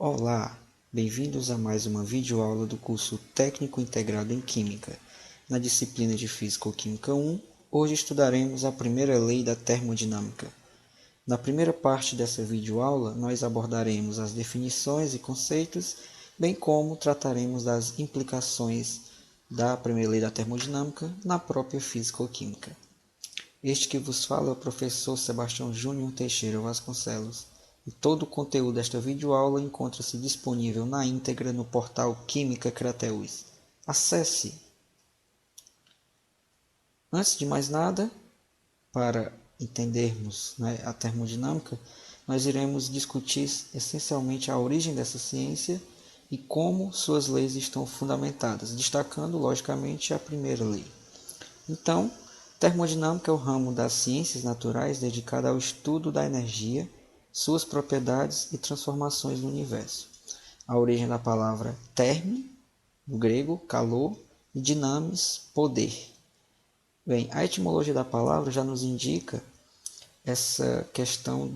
Olá, bem-vindos a mais uma videoaula do curso Técnico Integrado em Química. Na disciplina de Físico-Química 1, hoje estudaremos a primeira lei da termodinâmica. Na primeira parte dessa videoaula, nós abordaremos as definições e conceitos, bem como trataremos das implicações da primeira lei da termodinâmica na própria Físico-Química. Este que vos fala é o professor Sebastião Júnior Teixeira Vasconcelos, e todo o conteúdo desta videoaula encontra-se disponível na íntegra no portal Química Crateus. Acesse! Antes de mais nada, para entendermos a termodinâmica, nós iremos discutir essencialmente a origem dessa ciência e como suas leis estão fundamentadas, destacando, logicamente, a primeira lei. Então, termodinâmica é o ramo das ciências naturais dedicado ao estudo da energia, suas propriedades e transformações no universo. A origem da palavra terme, do grego, calor, e dinamis, poder. Bem, a etimologia da palavra já nos indica essa questão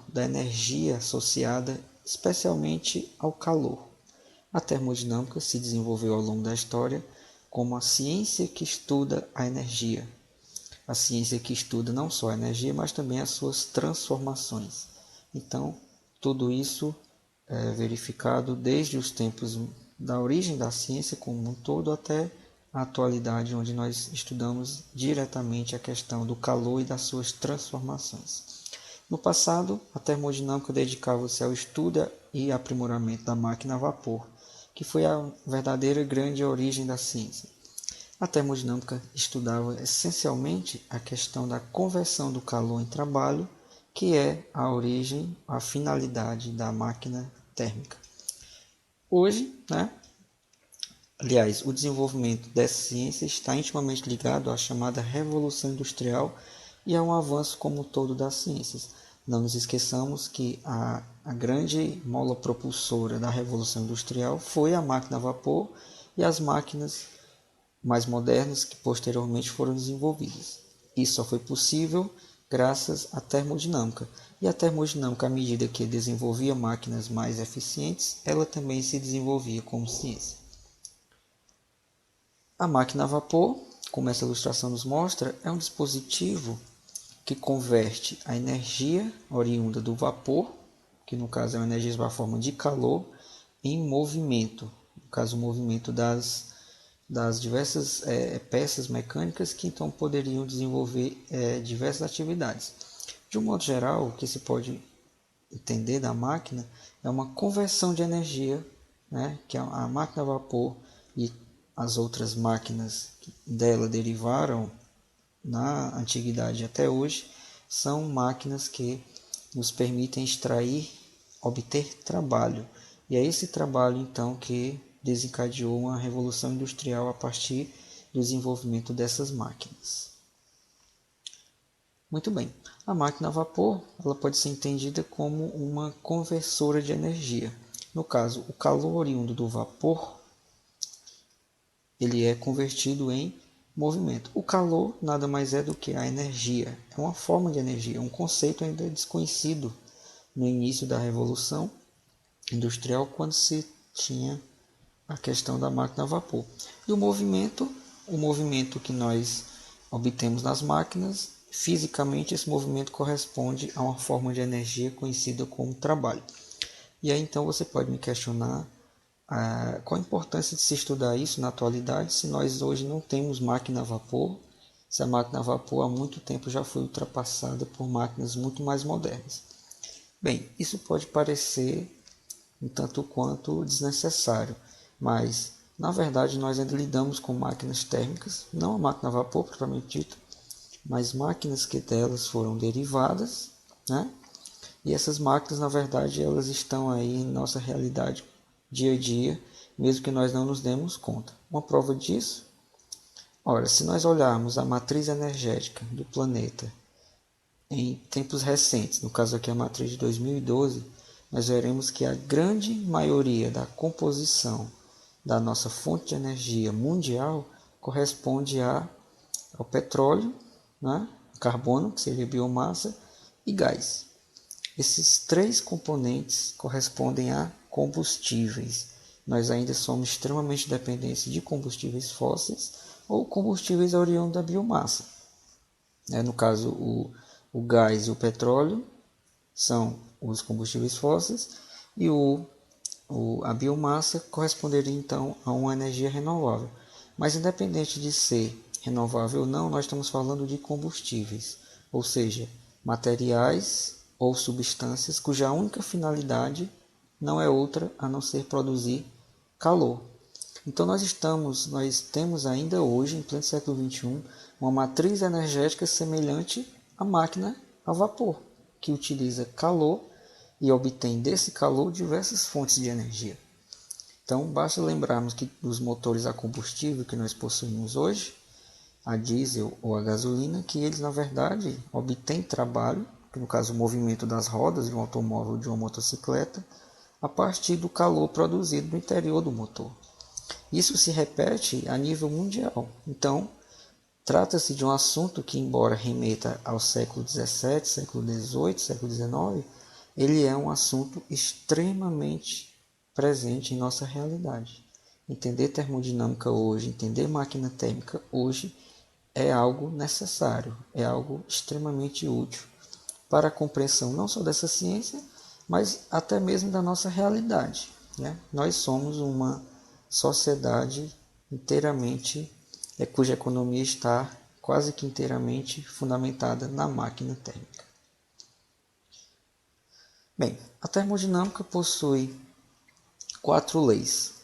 da energia associada especialmente ao calor. A termodinâmica se desenvolveu ao longo da história como a ciência que estuda a energia. A ciência que estuda não só a energia, mas também as suas transformações. Então, tudo isso é verificado desde os tempos da origem da ciência como um todo até a atualidade, onde nós estudamos diretamente a questão do calor e das suas transformações. No passado, a termodinâmica dedicava-se ao estudo e aprimoramento da máquina a vapor, que foi a verdadeira grande origem da ciência. A termodinâmica estudava essencialmente a questão da conversão do calor em trabalho, que é a origem, a finalidade da máquina térmica. Hoje, o desenvolvimento dessa ciência está intimamente ligado à chamada Revolução Industrial e a um avanço como um todo das ciências. Não nos esqueçamos que a grande mola propulsora da Revolução Industrial foi a máquina a vapor e as máquinas mais modernas que posteriormente foram desenvolvidas. Isso só foi possível graças à termodinâmica. E a termodinâmica, à medida que desenvolvia máquinas mais eficientes, ela também se desenvolvia como ciência. A máquina a vapor, como essa ilustração nos mostra, é um dispositivo que converte a energia oriunda do vapor, que no caso é uma energia sob a forma de calor, em movimento, no caso o movimento das diversas peças mecânicas que então poderiam desenvolver diversas atividades. De um modo geral, o que se pode entender da máquina é uma conversão de energia, que a máquina a vapor e as outras máquinas que dela derivaram na antiguidade até hoje, são máquinas que nos permitem extrair, obter trabalho. E é esse trabalho então que desencadeou uma revolução industrial a partir do desenvolvimento dessas máquinas. Muito bem, a máquina a vapor ela pode ser entendida como uma conversora de energia. No caso, o calor oriundo do vapor ele é convertido em movimento. O calor nada mais é do que a energia, é uma forma de energia, um conceito ainda desconhecido no início da Revolução Industrial, quando se tinha a questão da máquina a vapor. E o movimento que nós obtemos nas máquinas, fisicamente esse movimento corresponde a uma forma de energia conhecida como trabalho. E aí então você pode me questionar qual a importância de se estudar isso na atualidade, se nós hoje não temos máquina a vapor, se a máquina a vapor há muito tempo já foi ultrapassada por máquinas muito mais modernas. Bem, isso pode parecer um tanto quanto desnecessário, mas na verdade nós ainda lidamos com máquinas térmicas, não a máquina a vapor propriamente dita, mas máquinas que delas foram derivadas, E essas máquinas na verdade elas estão aí em nossa realidade dia a dia, mesmo que nós não nos demos conta. Uma prova disso, ora, se nós olharmos a matriz energética do planeta em tempos recentes, no caso aqui a matriz de 2012, nós veremos que a grande maioria da composição da nossa fonte de energia mundial corresponde ao petróleo, carbono, que seria biomassa, e gás. Esses três componentes correspondem a combustíveis. Nós ainda somos extremamente dependentes de combustíveis fósseis ou combustíveis oriundos da biomassa. No caso, o gás e o petróleo são os combustíveis fósseis e a biomassa corresponderia então a uma energia renovável. Mas independente de ser renovável ou não, nós estamos falando de combustíveis, ou seja, materiais ou substâncias cuja única finalidade não é outra a não ser produzir calor. Então nós temos ainda hoje, em pleno século XXI, uma matriz energética semelhante à máquina a vapor, que utiliza calor e obtém desse calor diversas fontes de energia. Então basta lembrarmos que os motores a combustível que nós possuímos hoje, a diesel ou a gasolina, que eles na verdade obtêm trabalho, no caso o movimento das rodas de um automóvel ou de uma motocicleta, a partir do calor produzido no interior do motor. Isso se repete a nível mundial. Então, trata-se de um assunto que, embora remeta ao século XVII, século XVIII, século XIX, ele é um assunto extremamente presente em nossa realidade. Entender termodinâmica hoje, entender máquina térmica hoje é algo necessário, é algo extremamente útil para a compreensão não só dessa ciência, mas até mesmo da nossa realidade. Nós somos uma sociedade inteiramente, cuja economia está quase que inteiramente fundamentada na máquina térmica. Bem, a termodinâmica possui 4 leis.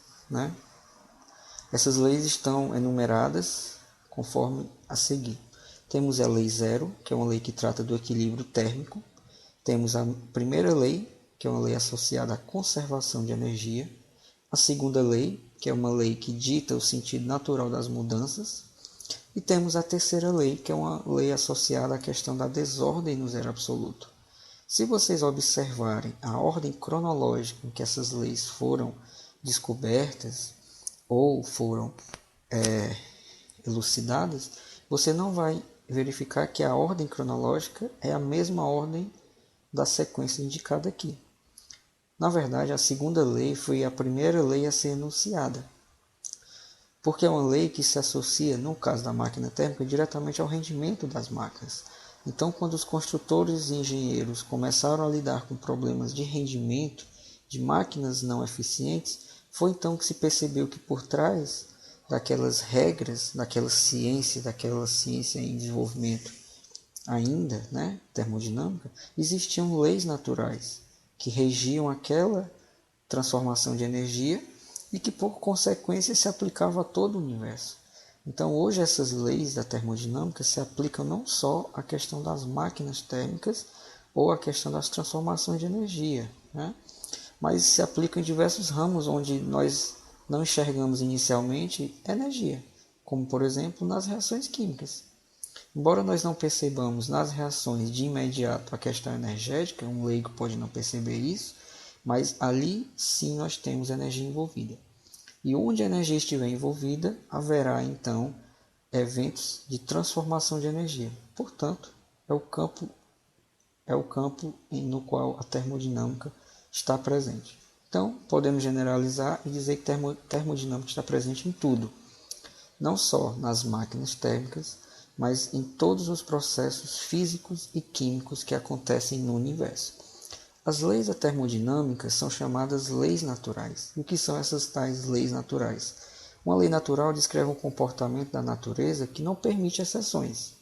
Essas leis estão enumeradas conforme a seguir. Temos a lei zero, que é uma lei que trata do equilíbrio térmico. Temos a primeira lei, que é uma lei associada à conservação de energia. A segunda lei, que é uma lei que dita o sentido natural das mudanças. E temos a terceira lei, que é uma lei associada à questão da desordem no zero absoluto. Se vocês observarem a ordem cronológica em que essas leis foram descobertas ou foram elucidadas, você não vai verificar que a ordem cronológica é a mesma ordem da sequência indicada aqui. Na verdade, a segunda lei foi a primeira lei a ser enunciada, porque é uma lei que se associa, no caso da máquina térmica, diretamente ao rendimento das máquinas. Então, quando os construtores e engenheiros começaram a lidar com problemas de rendimento de máquinas não eficientes, foi então que se percebeu que por trás daquelas regras, daquela ciência em desenvolvimento ainda, termodinâmica, existiam leis naturais que regiam aquela transformação de energia e que, por consequência, se aplicava a todo o universo. Então, hoje, essas leis da termodinâmica se aplicam não só à questão das máquinas térmicas ou à questão das transformações de energia, mas se aplicam em diversos ramos onde nós não enxergamos inicialmente energia, como, por exemplo, nas reações químicas. Embora nós não percebamos nas reações de imediato a questão energética, um leigo pode não perceber isso, mas ali sim nós temos energia envolvida. E onde a energia estiver envolvida, haverá então eventos de transformação de energia. Portanto, é o campo no qual a termodinâmica está presente. Então, podemos generalizar e dizer que termodinâmica está presente em tudo, não só nas máquinas térmicas, mas em todos os processos físicos e químicos que acontecem no universo. As leis da termodinâmica são chamadas leis naturais. E o que são essas tais leis naturais? Uma lei natural descreve um comportamento da natureza que não permite exceções.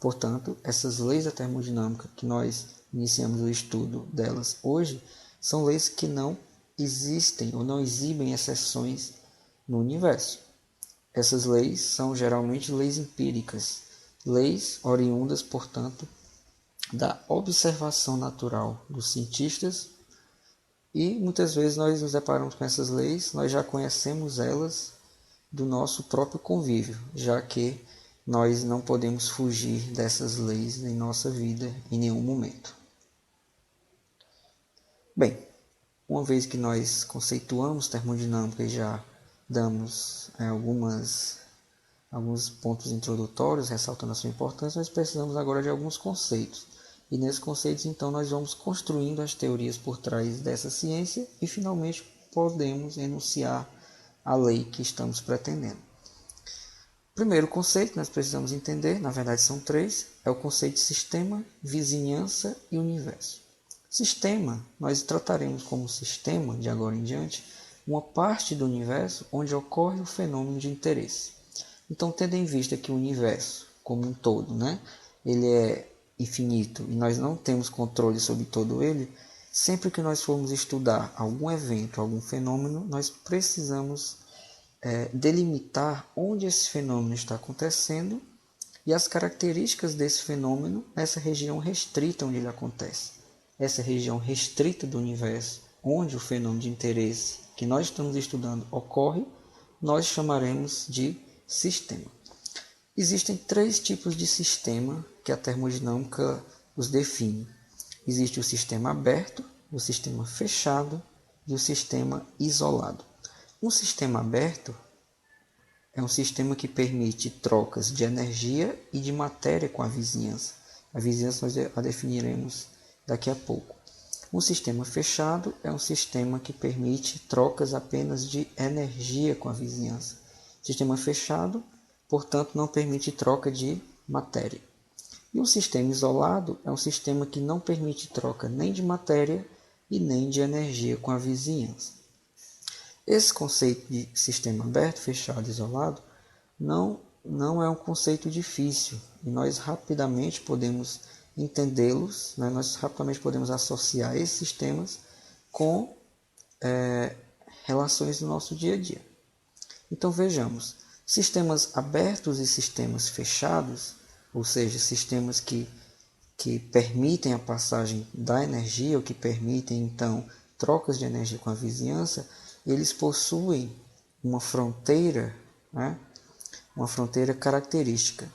Portanto, essas leis da termodinâmica que nós iniciamos o estudo delas hoje são leis que não existem ou não exibem exceções no universo. Essas leis são geralmente leis empíricas, leis oriundas, portanto, da observação natural dos cientistas, e muitas vezes nós nos deparamos com essas leis, nós já conhecemos elas do nosso próprio convívio, já que nós não podemos fugir dessas leis em nossa vida em nenhum momento. Bem, uma vez que nós conceituamos termodinâmica e já damos alguns pontos introdutórios, ressaltando a sua importância, nós precisamos agora de alguns conceitos. E nesses conceitos, então, nós vamos construindo as teorias por trás dessa ciência e, finalmente, podemos enunciar a lei que estamos pretendendo. O primeiro conceito que nós precisamos entender, na verdade são três, é o conceito de sistema, vizinhança e universo. Sistema, nós trataremos como sistema, de agora em diante, uma parte do universo onde ocorre o fenômeno de interesse. Então, tendo em vista que o universo, como um todo, ele é infinito e nós não temos controle sobre todo ele, sempre que nós formos estudar algum evento, algum fenômeno, nós precisamos delimitar onde esse fenômeno está acontecendo e as características desse fenômeno nessa região restrita onde ele acontece. Essa região restrita do universo, onde o fenômeno de interesse que nós estamos estudando ocorre, nós chamaremos de sistema. Existem três tipos de sistema que a termodinâmica os define. Existe o sistema aberto, o sistema fechado e o sistema isolado. Um sistema aberto é um sistema que permite trocas de energia e de matéria com a vizinhança. A vizinhança nós a definiremos daqui a pouco. Um sistema fechado é um sistema que permite trocas apenas de energia com a vizinhança. Sistema fechado, portanto, não permite troca de matéria. E um sistema isolado é um sistema que não permite troca nem de matéria e nem de energia com a vizinhança. Esse conceito de sistema aberto, fechado e isolado não é um conceito difícil e nós rapidamente podemos entendê-los, nós rapidamente podemos associar esses sistemas com relações do nosso dia a dia. Então vejamos, sistemas abertos e sistemas fechados, ou seja, sistemas que permitem a passagem da energia, ou que permitem então trocas de energia com a vizinhança, eles possuem uma fronteira, uma fronteira característica,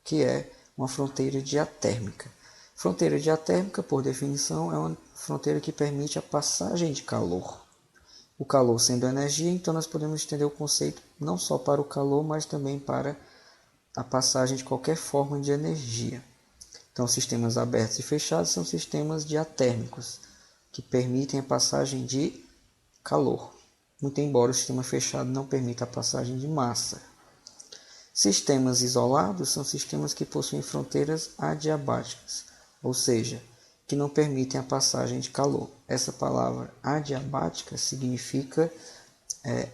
que é uma fronteira diatérmica. Fronteira diatérmica, por definição, é uma fronteira que permite a passagem de calor. O calor sendo energia, então nós podemos estender o conceito não só para o calor, mas também para a passagem de qualquer forma de energia. Então, sistemas abertos e fechados são sistemas diatérmicos, que permitem a passagem de calor, muito embora o sistema fechado não permita a passagem de massa. Sistemas isolados são sistemas que possuem fronteiras adiabáticas, ou seja, que não permitem a passagem de calor. Essa palavra adiabática significa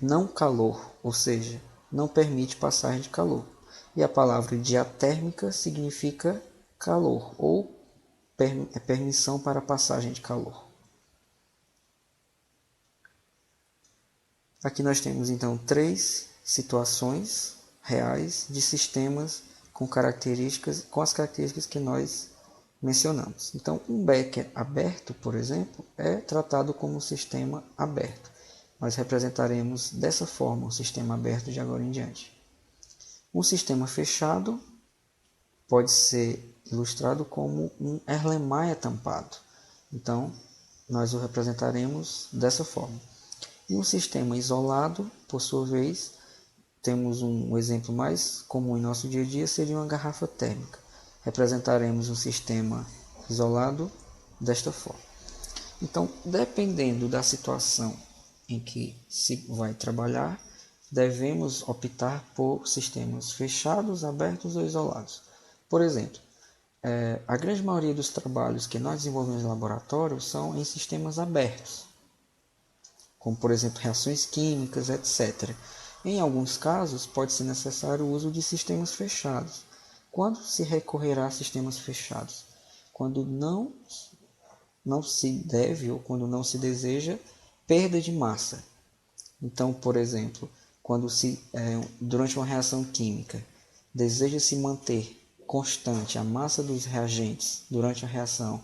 não calor, ou seja, não permite passagem de calor. E a palavra diatérmica significa calor, ou permissão para a passagem de calor. Aqui nós temos então três situações reais de sistemas com as características que nós mencionamos. Então, um becker aberto, por exemplo, é tratado como um sistema aberto. Nós representaremos dessa forma o sistema aberto de agora em diante. Um sistema fechado pode ser ilustrado como um Erlenmeyer tampado. Então, nós o representaremos dessa forma. E um sistema isolado, por sua vez, temos um exemplo mais comum em nosso dia a dia, seria uma garrafa térmica. Representaremos um sistema isolado desta forma. Então, dependendo da situação em que se vai trabalhar, devemos optar por sistemas fechados, abertos ou isolados. Por exemplo, a grande maioria dos trabalhos que nós desenvolvemos em laboratório são em sistemas abertos, como por exemplo reações químicas, etc. Em alguns casos, pode ser necessário o uso de sistemas fechados. Quando se recorrerá a sistemas fechados? Quando não se deve ou quando não se deseja perda de massa. Então, por exemplo, quando durante uma reação química deseja-se manter constante a massa dos reagentes durante a reação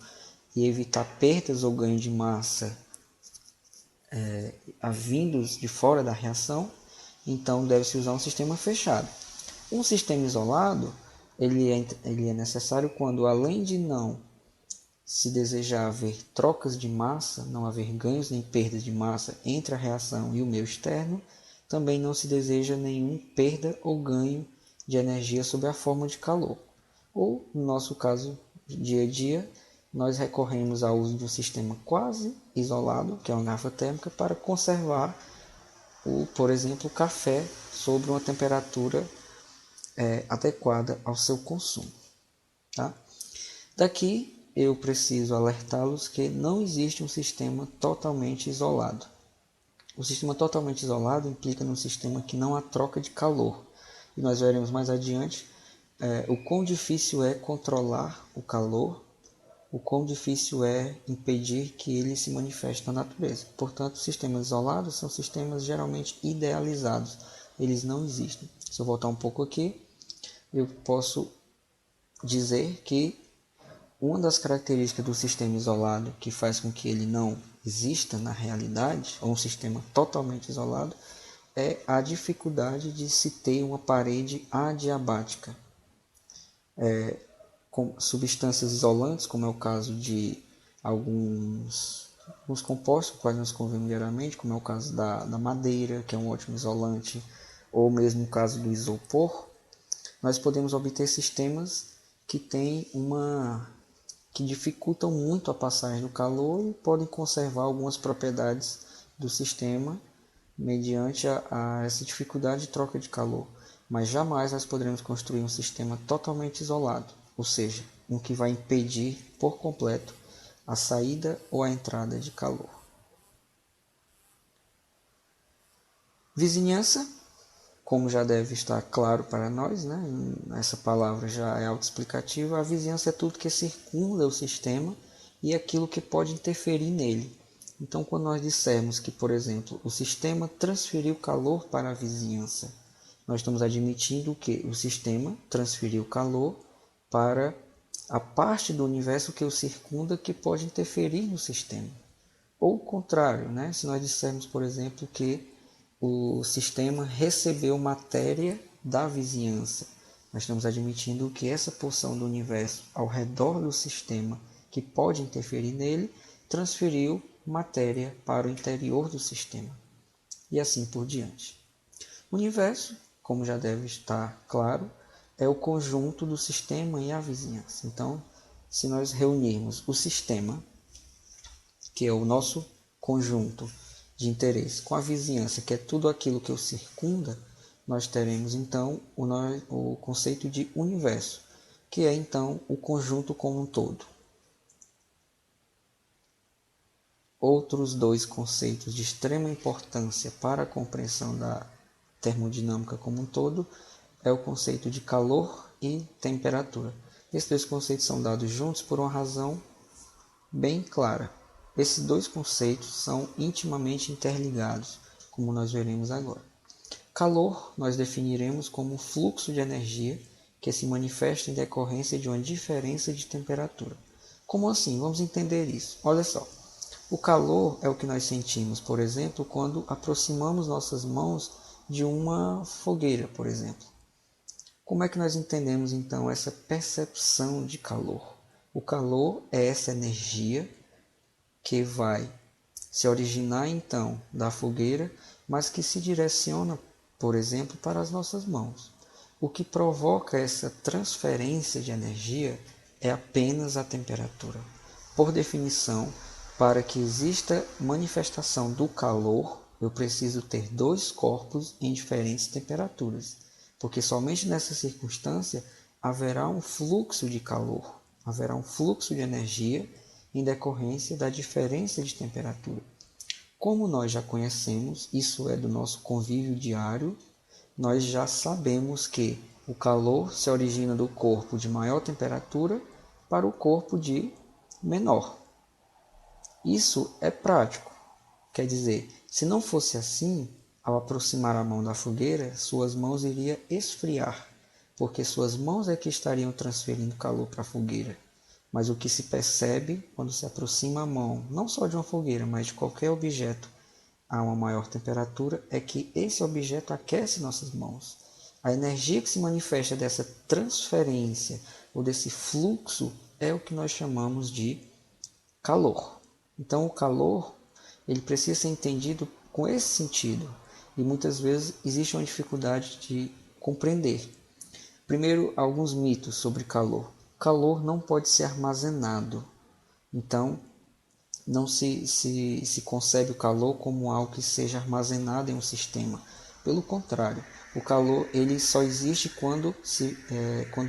e evitar perdas ou ganho de massa vindos de fora da reação, então deve-se usar um sistema fechado. Um sistema isolado ele é necessário quando, além de não se desejar haver trocas de massa, não haver ganhos nem perdas de massa entre a reação e o meio externo, também não se deseja nenhum perda ou ganho de energia sob a forma de calor. Ou, no nosso caso, dia a dia, nós recorremos ao uso de um sistema quase isolado, que é uma garrafa térmica, para conservar, por exemplo, o café sob uma temperatura adequada ao seu consumo. Tá? Daqui eu preciso alertá-los que não existe um sistema totalmente isolado. O sistema totalmente isolado implica num sistema que não há troca de calor. E nós veremos mais adiante o quão difícil é controlar o calor, o quão difícil é impedir que ele se manifeste na natureza. Portanto, sistemas isolados são sistemas geralmente idealizados. Eles não existem. Se eu voltar um pouco aqui, eu posso dizer que uma das características do sistema isolado que faz com que ele não exista na realidade, ou um sistema totalmente isolado, é a dificuldade de se ter uma parede adiabática. Com substâncias isolantes, como é o caso de alguns compostos, com os quais nós convivemos diariamente, como é o caso da madeira, que é um ótimo isolante, ou mesmo o caso do isopor, nós podemos obter sistemas que que dificultam muito a passagem do calor e podem conservar algumas propriedades do sistema mediante essa dificuldade de troca de calor. Mas jamais nós poderemos construir um sistema totalmente isolado, ou seja, um que vai impedir por completo a saída ou a entrada de calor. Vizinhança, como já deve estar claro para nós, né? Essa palavra já é autoexplicativa, a vizinhança é tudo que circunda o sistema e aquilo que pode interferir nele. Então, quando nós dissermos que, por exemplo, o sistema transferiu calor para a vizinhança, nós estamos admitindo que o sistema transferiu calor para a parte do universo que o circunda que pode interferir no sistema. Ou o contrário, né? Se nós dissermos, por exemplo, que o sistema recebeu matéria da vizinhança, nós estamos admitindo que essa porção do universo ao redor do sistema que pode interferir nele transferiu matéria para o interior do sistema. E assim por diante. O universo, como já deve estar claro, é o conjunto do sistema e a vizinhança. Então, se nós reunirmos o sistema, que é o nosso conjunto de interesse, com a vizinhança, que é tudo aquilo que o circunda, nós teremos então o conceito de universo, que é então o conjunto como um todo. Outros dois conceitos de extrema importância para a compreensão da termodinâmica como um todo é o conceito de calor e temperatura. Esses dois conceitos são dados juntos por uma razão bem clara. Esses dois conceitos são intimamente interligados, como nós veremos agora. Calor nós definiremos como um fluxo de energia que se manifesta em decorrência de uma diferença de temperatura. Como assim? Vamos entender isso. Olha só. O calor é o que nós sentimos, por exemplo, quando aproximamos nossas mãos de uma fogueira, por exemplo. Como é que nós entendemos então essa percepção de calor? O calor é essa energia que vai se originar então da fogueira, mas que se direciona, por exemplo, para as nossas mãos. O que provoca essa transferência de energia é apenas a temperatura. Por definição, para que exista manifestação do calor, eu preciso ter dois corpos em diferentes temperaturas, porque somente nessa circunstância haverá um fluxo de calor, haverá um fluxo de energia em decorrência da diferença de temperatura. Como nós já conhecemos, isso é do nosso convívio diário, nós já sabemos que o calor se origina do corpo de maior temperatura para o corpo de menor. Isso é prático. Quer dizer, se não fosse assim, ao aproximar a mão da fogueira, suas mãos iriam esfriar, porque suas mãos é que estariam transferindo calor para a fogueira. Mas o que se percebe quando se aproxima a mão, não só de uma fogueira, mas de qualquer objeto a uma maior temperatura, é que esse objeto aquece nossas mãos. A energia que se manifesta dessa transferência ou desse fluxo é o que nós chamamos de calor. Então, o calor ele precisa ser entendido com esse sentido e muitas vezes existe uma dificuldade de compreender. Primeiro, alguns mitos sobre calor. Calor não pode ser armazenado. Então, não se concebe o calor como algo que seja armazenado em um sistema. Pelo contrário, o calor ele só existe quando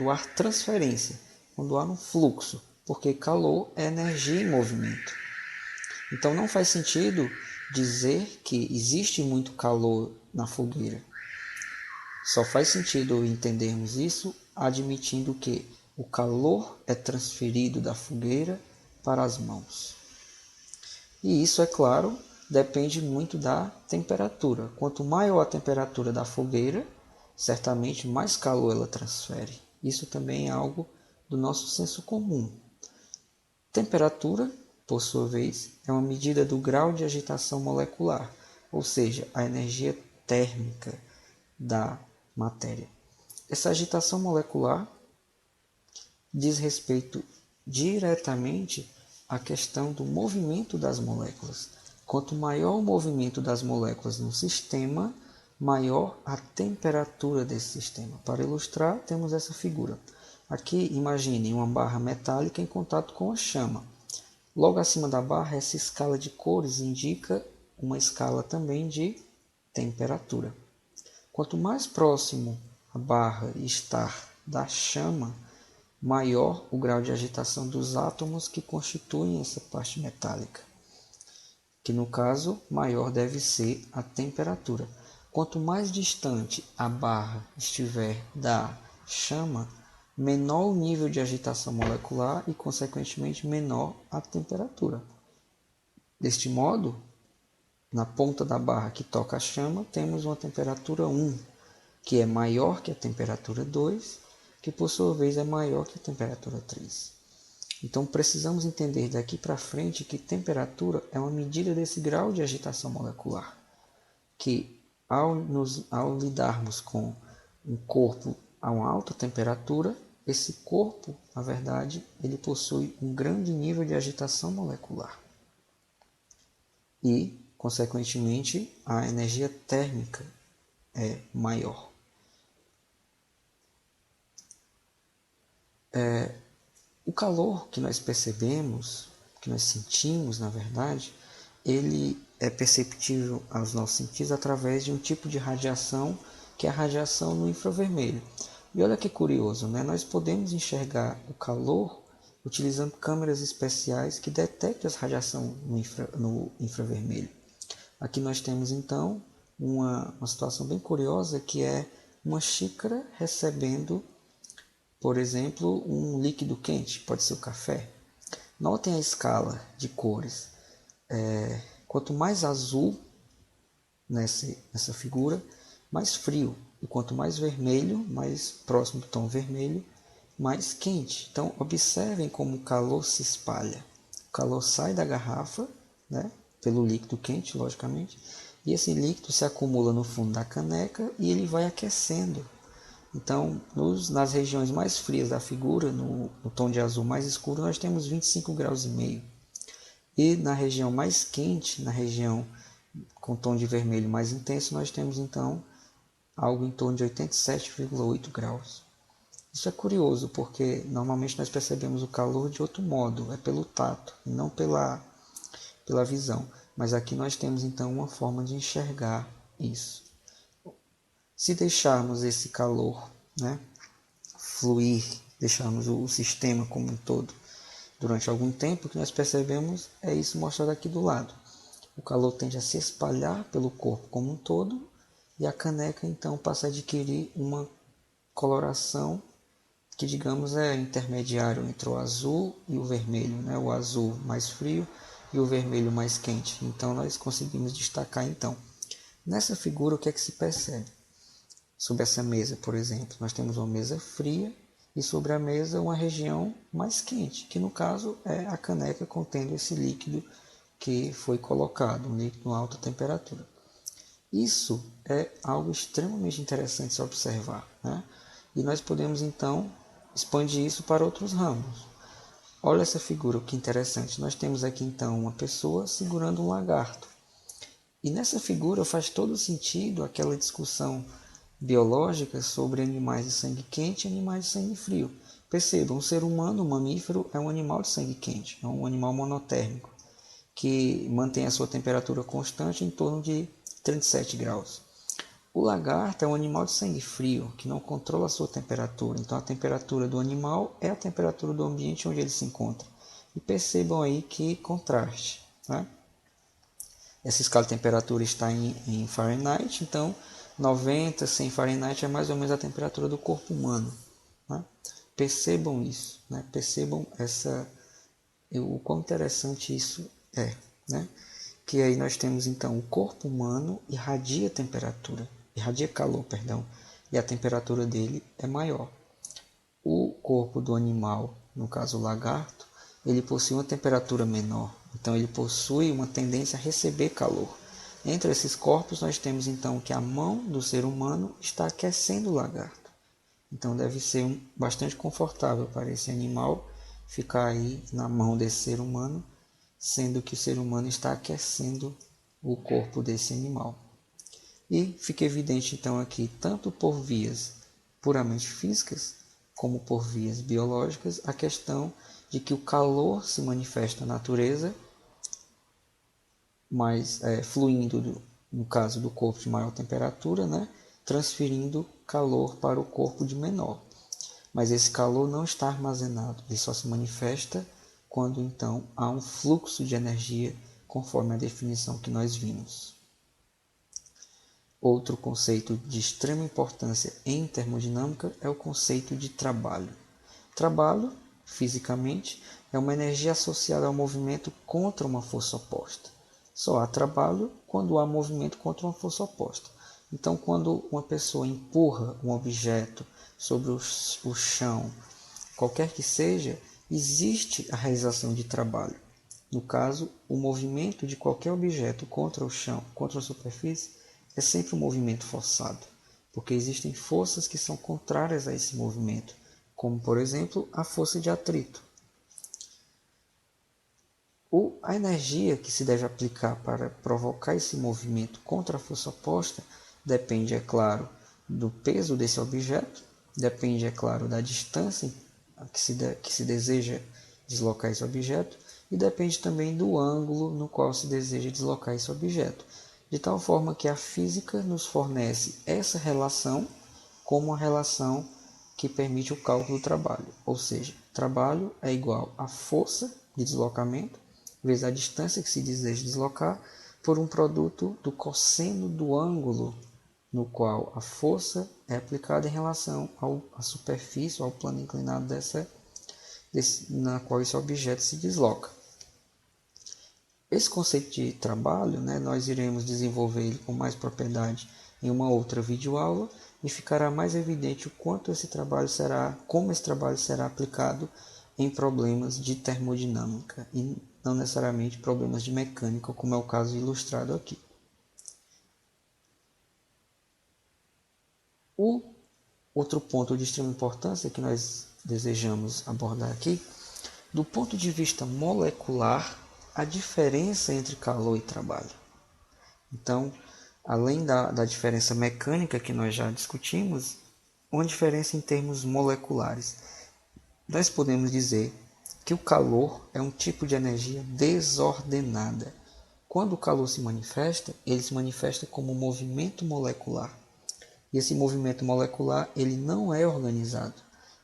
há transferência, quando há um fluxo, porque calor é energia em movimento. Então não faz sentido dizer que existe muito calor na fogueira. Só faz sentido entendermos isso admitindo que o calor é transferido da fogueira para as mãos. E isso, é claro, depende muito da temperatura. Quanto maior a temperatura da fogueira, certamente mais calor ela transfere. Isso também é algo do nosso senso comum. Temperatura, por sua vez, é uma medida do grau de agitação molecular, ou seja, a energia térmica da matéria. Essa agitação molecular diz respeito diretamente à questão do movimento das moléculas. Quanto maior o movimento das moléculas no sistema, maior a temperatura desse sistema. Para ilustrar, temos essa figura. Aqui, imagine uma barra metálica em contato com a chama. Logo acima da barra, essa escala de cores indica uma escala também de temperatura. Quanto mais próximo a barra está da chama, maior o grau de agitação dos átomos que constituem essa parte metálica, que no caso, maior deve ser a temperatura. Quanto mais distante a barra estiver da chama, menor o nível de agitação molecular e, consequentemente, menor a temperatura. Deste modo, na ponta da barra que toca a chama, temos uma temperatura 1, que é maior que a temperatura 2, que por sua vez é maior que a temperatura 3. Então precisamos entender daqui para frente que temperatura é uma medida desse grau de agitação molecular, que ao lidarmos com um corpo a uma alta temperatura, esse corpo, na verdade, ele possui um grande nível de agitação molecular. E, consequentemente, a energia térmica é maior. O calor que nós percebemos, que nós sentimos, na verdade, ele é perceptível aos nossos sentidos através de um tipo de radiação, que é a radiação no infravermelho. E olha que curioso, né? Nós podemos enxergar o calor utilizando câmeras especiais que detectam essa radiação no infravermelho. Aqui nós temos, então, uma situação bem curiosa, que é uma xícara recebendo, por exemplo, um líquido quente, pode ser o café. Notem a escala de cores. Quanto mais azul nessa figura, mais frio. E quanto mais vermelho, mais próximo do tom vermelho, mais quente. Então, observem como o calor se espalha. O calor sai da garrafa, né, pelo líquido quente, logicamente, e esse líquido se acumula no fundo da caneca e ele vai aquecendo. Então, nas regiões mais frias da figura, no tom de azul mais escuro, nós temos 25 graus e meio. E na região mais quente, na região com tom de vermelho mais intenso, nós temos então algo em torno de 87,8 graus. Isso é curioso, porque normalmente nós percebemos o calor de outro modo, é pelo tato, não pela visão. Mas aqui nós temos então uma forma de enxergar isso. Se deixarmos esse calor, né, fluir, deixarmos o sistema como um todo durante algum tempo, o que nós percebemos é isso mostrado aqui do lado. O calor tende a se espalhar pelo corpo como um todo e a caneca então passa a adquirir uma coloração que, digamos, é intermediário entre o azul e o vermelho, né? O azul mais frio e o vermelho mais quente. Então nós conseguimos destacar então. Nessa figura, o que é que se percebe? Sobre essa mesa, por exemplo, nós temos uma mesa fria e sobre a mesa uma região mais quente, que no caso é a caneca contendo esse líquido que foi colocado, um líquido a alta temperatura. Isso é algo extremamente interessante se observar, né? E nós podemos então expandir isso para outros ramos. Olha essa figura, que interessante. Nós temos aqui então uma pessoa segurando um lagarto. E nessa figura faz todo sentido aquela discussão biológica sobre animais de sangue quente e animais de sangue frio. Percebam, o ser humano, o mamífero, é um animal de sangue quente, é um animal monotérmico, que mantém a sua temperatura constante em torno de 37 graus. O lagarto é um animal de sangue frio, que não controla a sua temperatura. Então a temperatura do animal é a temperatura do ambiente onde ele se encontra. E percebam aí que contraste. Né? Essa escala de temperatura está em Fahrenheit, então 90, 100 Fahrenheit é mais ou menos a temperatura do corpo humano. Né? Percebam isso, né? Percebam o quão interessante isso é. Né? Que aí nós temos então o corpo humano irradia calor, perdão, e a temperatura dele é maior. O corpo do animal, no caso o lagarto, ele possui uma temperatura menor, então ele possui uma tendência a receber calor. Entre esses corpos nós temos então que a mão do ser humano está aquecendo o lagarto. Então deve ser bastante confortável para esse animal ficar aí na mão desse ser humano, sendo que o ser humano está aquecendo o corpo desse animal. E fica evidente então aqui, tanto por vias puramente físicas, como por vias biológicas, a questão de que o calor se manifesta na natureza, mas fluindo, no caso do corpo de maior temperatura, né, transferindo calor para o corpo de menor. Mas esse calor não está armazenado, ele só se manifesta quando então há um fluxo de energia, conforme a definição que nós vimos. Outro conceito de extrema importância em termodinâmica é o conceito de trabalho. Trabalho, fisicamente, é uma energia associada ao movimento contra uma força oposta. Só há trabalho quando há movimento contra uma força oposta. Então, quando uma pessoa empurra um objeto sobre o chão, qualquer que seja, existe a realização de trabalho. No caso, o movimento de qualquer objeto contra o chão, contra a superfície, é sempre um movimento forçado, porque existem forças que são contrárias a esse movimento, como, por exemplo, a força de atrito. A energia que se deve aplicar para provocar esse movimento contra a força oposta depende, é claro, do peso desse objeto, depende, é claro, da distância que se deseja deslocar esse objeto e depende também do ângulo no qual se deseja deslocar esse objeto, de tal forma que a física nos fornece essa relação como uma relação que permite o cálculo do trabalho, ou seja, trabalho é igual a força de deslocamento vezes a distância que se deseja deslocar por um produto do cosseno do ângulo no qual a força é aplicada em relação à superfície, ao plano inclinado na qual esse objeto se desloca. Esse conceito de trabalho, né, nós iremos desenvolver ele com mais propriedade em uma outra videoaula e ficará mais evidente o quanto como esse trabalho será aplicado em problemas de termodinâmica e não necessariamente problemas de mecânica, como é o caso ilustrado aqui. O outro ponto de extrema importância que nós desejamos abordar aqui, do ponto de vista molecular, a diferença entre calor e trabalho. Então, além da diferença mecânica que nós já discutimos, uma diferença em termos moleculares. Nós podemos dizer que o calor é um tipo de energia desordenada. Quando o calor se manifesta, ele se manifesta como um movimento molecular. E esse movimento molecular ele não é organizado.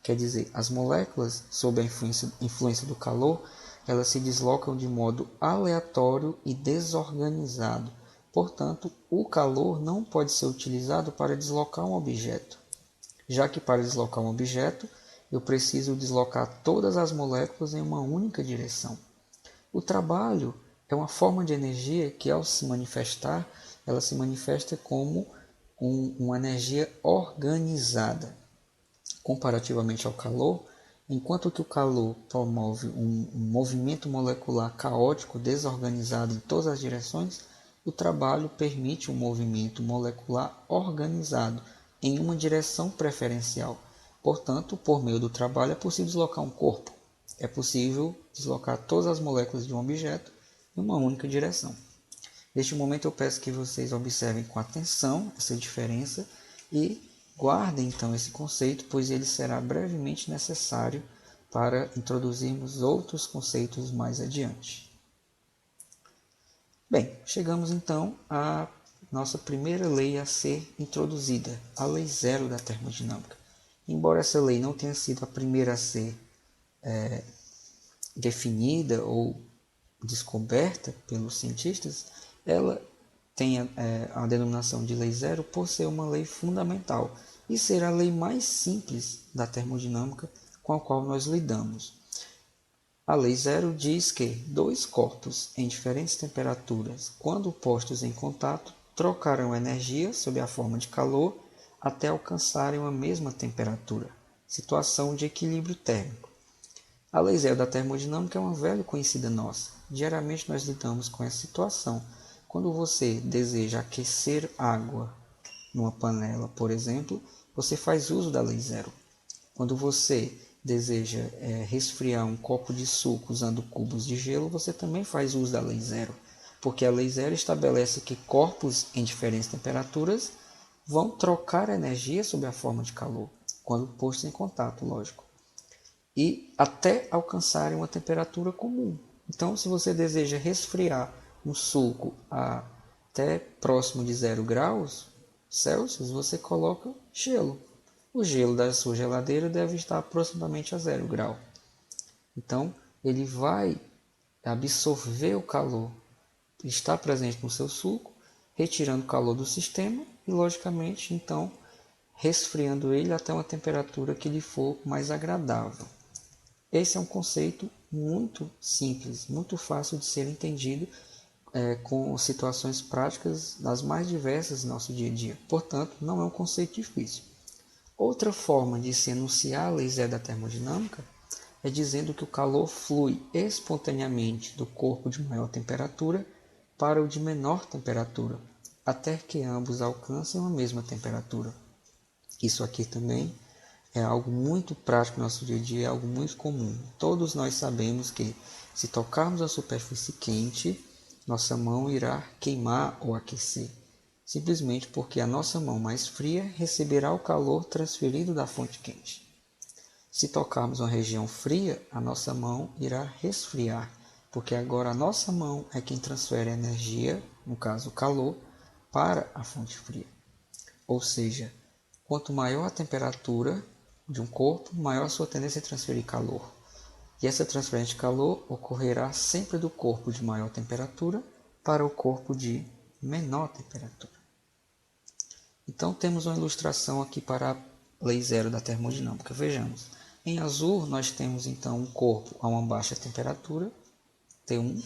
Quer dizer, as moléculas, sob a influência do calor, elas se deslocam de modo aleatório e desorganizado. Portanto, o calor não pode ser utilizado para deslocar um objeto, já que para deslocar um objeto, eu preciso deslocar todas as moléculas em uma única direção. O trabalho é uma forma de energia que, ao se manifestar, ela se manifesta como uma energia organizada. Comparativamente ao calor, enquanto que o calor promove um movimento molecular caótico, desorganizado em todas as direções, o trabalho permite um movimento molecular organizado em uma direção preferencial. Portanto, por meio do trabalho é possível deslocar um corpo. É possível deslocar todas as moléculas de um objeto em uma única direção. Neste momento eu peço que vocês observem com atenção essa diferença e Guardem então esse conceito, pois ele será brevemente necessário para introduzirmos outros conceitos mais adiante. Bem, chegamos então à nossa primeira lei a ser introduzida, a Lei Zero da Termodinâmica. Embora essa lei não tenha sido a primeira a ser definida ou descoberta pelos cientistas, ela tem a denominação de Lei Zero por ser uma lei fundamental e ser a lei mais simples da termodinâmica com a qual nós lidamos. A Lei Zero diz que dois corpos em diferentes temperaturas, quando postos em contato, trocarão energia sob a forma de calor até alcançarem uma mesma temperatura, situação de equilíbrio térmico. A Lei Zero da termodinâmica é uma velha conhecida nossa. Diariamente nós lidamos com essa situação. Quando você deseja aquecer água numa panela, por exemplo, você faz uso da Lei Zero. Quando você deseja resfriar um copo de suco usando cubos de gelo, você também faz uso da Lei Zero, porque a Lei Zero estabelece que corpos em diferentes temperaturas vão trocar energia sob a forma de calor, quando postos em contato, lógico, e até alcançarem uma temperatura comum. Então, se você deseja resfriar um suco até próximo de 0 graus Celsius, você coloca gelo. O gelo da sua geladeira deve estar aproximadamente a 0 grau. Então, ele vai absorver o calor que está presente no seu suco, retirando o calor do sistema e, logicamente, então, resfriando ele até uma temperatura que lhe for mais agradável. Esse é um conceito muito simples, muito fácil de ser entendido com situações práticas das mais diversas no nosso dia a dia. Portanto, não é um conceito difícil. Outra forma de se enunciar a Lei Zero da termodinâmica é dizendo que o calor flui espontaneamente do corpo de maior temperatura para o de menor temperatura, até que ambos alcancem a mesma temperatura. Isso aqui também é algo muito prático no nosso dia a dia, é algo muito comum. Todos nós sabemos que se tocarmos a superfície quente, nossa mão irá queimar ou aquecer, simplesmente porque a nossa mão mais fria receberá o calor transferido da fonte quente. Se tocarmos uma região fria, a nossa mão irá resfriar, porque agora a nossa mão é quem transfere a energia, no caso o calor, para a fonte fria. Ou seja, quanto maior a temperatura de um corpo, maior a sua tendência a transferir calor. E essa transferência de calor ocorrerá sempre do corpo de maior temperatura para o corpo de menor temperatura. Então temos uma ilustração aqui para a Lei Zero da termodinâmica. Vejamos. Em azul nós temos então um corpo a uma baixa temperatura, T1,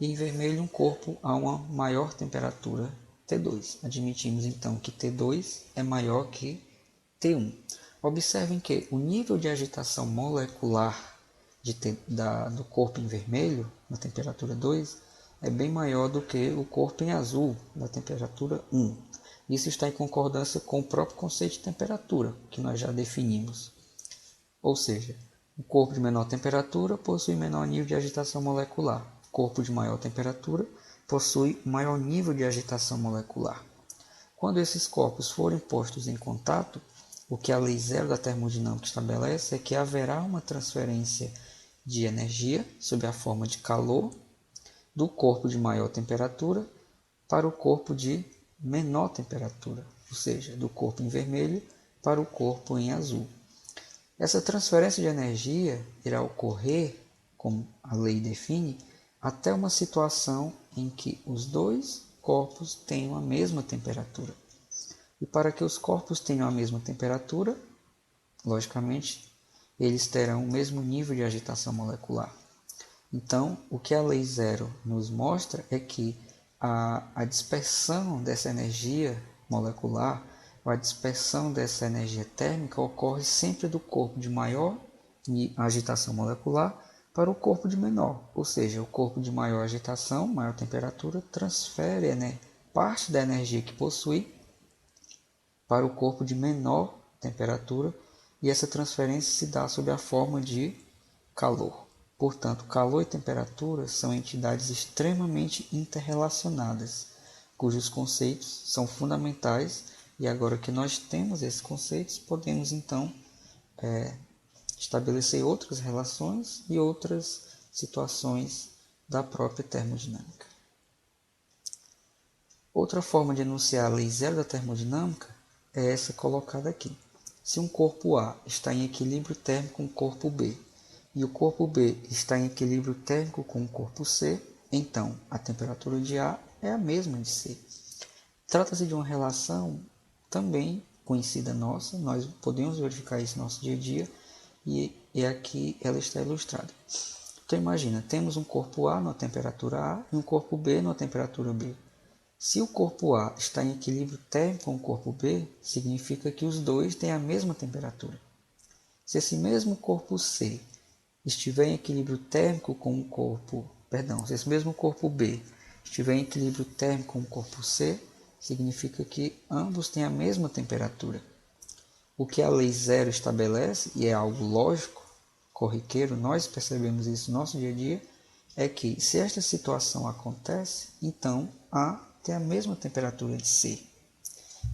e em vermelho um corpo a uma maior temperatura, T2. Admitimos então que T2 é maior que T1. Observem que o nível de agitação molecular do corpo em vermelho, na temperatura 2, é bem maior do que o corpo em azul, na temperatura 1. Isso está em concordância com o próprio conceito de temperatura, que nós já definimos. Ou seja, o corpo de menor temperatura possui menor nível de agitação molecular. O corpo de maior temperatura possui maior nível de agitação molecular. Quando esses corpos forem postos em contato, o que a Lei Zero da termodinâmica estabelece é que haverá uma transferência de energia sob a forma de calor do corpo de maior temperatura para o corpo de menor temperatura, ou seja, do corpo em vermelho para o corpo em azul. Essa transferência de energia irá ocorrer, como a lei define, até uma situação em que os dois corpos tenham a mesma temperatura. E para que os corpos tenham a mesma temperatura, logicamente, eles terão o mesmo nível de agitação molecular. Então, o que a Lei Zero nos mostra é que a dispersão dessa energia molecular, ou a dispersão dessa energia térmica, ocorre sempre do corpo de maior agitação molecular para o corpo de menor. Ou seja, o corpo de maior agitação, maior temperatura, transfere parte da energia que possui para o corpo de menor temperatura, e essa transferência se dá sob a forma de calor. Portanto, calor e temperatura são entidades extremamente interrelacionadas, cujos conceitos são fundamentais E agora que nós temos esses conceitos, podemos então estabelecer outras relações e outras situações da própria termodinâmica. Outra forma de enunciar a lei zero da termodinâmica é essa colocada aqui. Se um corpo A está em equilíbrio térmico com o corpo B e o corpo B está em equilíbrio térmico com o corpo C, então a temperatura de A é a mesma de C. Trata-se de uma relação também conhecida nossa, nós podemos verificar isso no nosso dia a dia e aqui ela está ilustrada. Então imagina, temos um corpo A na temperatura A e um corpo B na temperatura B. Se o corpo A está em equilíbrio térmico com o corpo B, significa que os dois têm a mesma temperatura. Se esse mesmo corpo C estiver em equilíbrio térmico com o corpo, se esse mesmo corpo B estiver em equilíbrio térmico com o corpo C, significa que ambos têm a mesma temperatura. O que a lei zero estabelece, e é algo lógico, corriqueiro, nós percebemos isso no nosso dia a dia, é que se esta situação acontece, então A tem a mesma temperatura de C.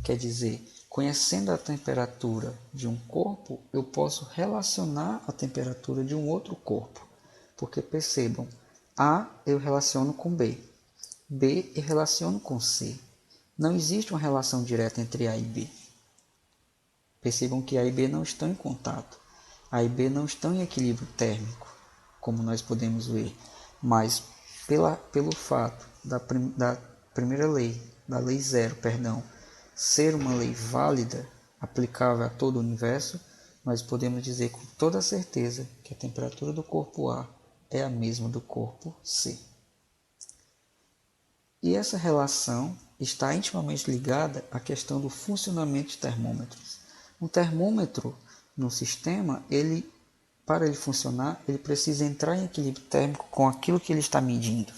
Quer dizer, conhecendo a temperatura de um corpo, eu posso relacionar a temperatura de um outro corpo. Porque percebam, A eu relaciono com B, B eu relaciono com C. Não existe uma relação direta entre A e B. Percebam que A e B não estão em contato. A e B não estão em equilíbrio térmico, como nós podemos ver. Mas pelo fato da primeira lei, da lei zero, ser uma lei válida, aplicável a todo o universo, nós podemos dizer com toda certeza que a temperatura do corpo A é a mesma do corpo C. E essa relação está intimamente ligada à questão do funcionamento de termômetros. Um termômetro no sistema, para ele funcionar, ele precisa entrar em equilíbrio térmico com aquilo que ele está medindo.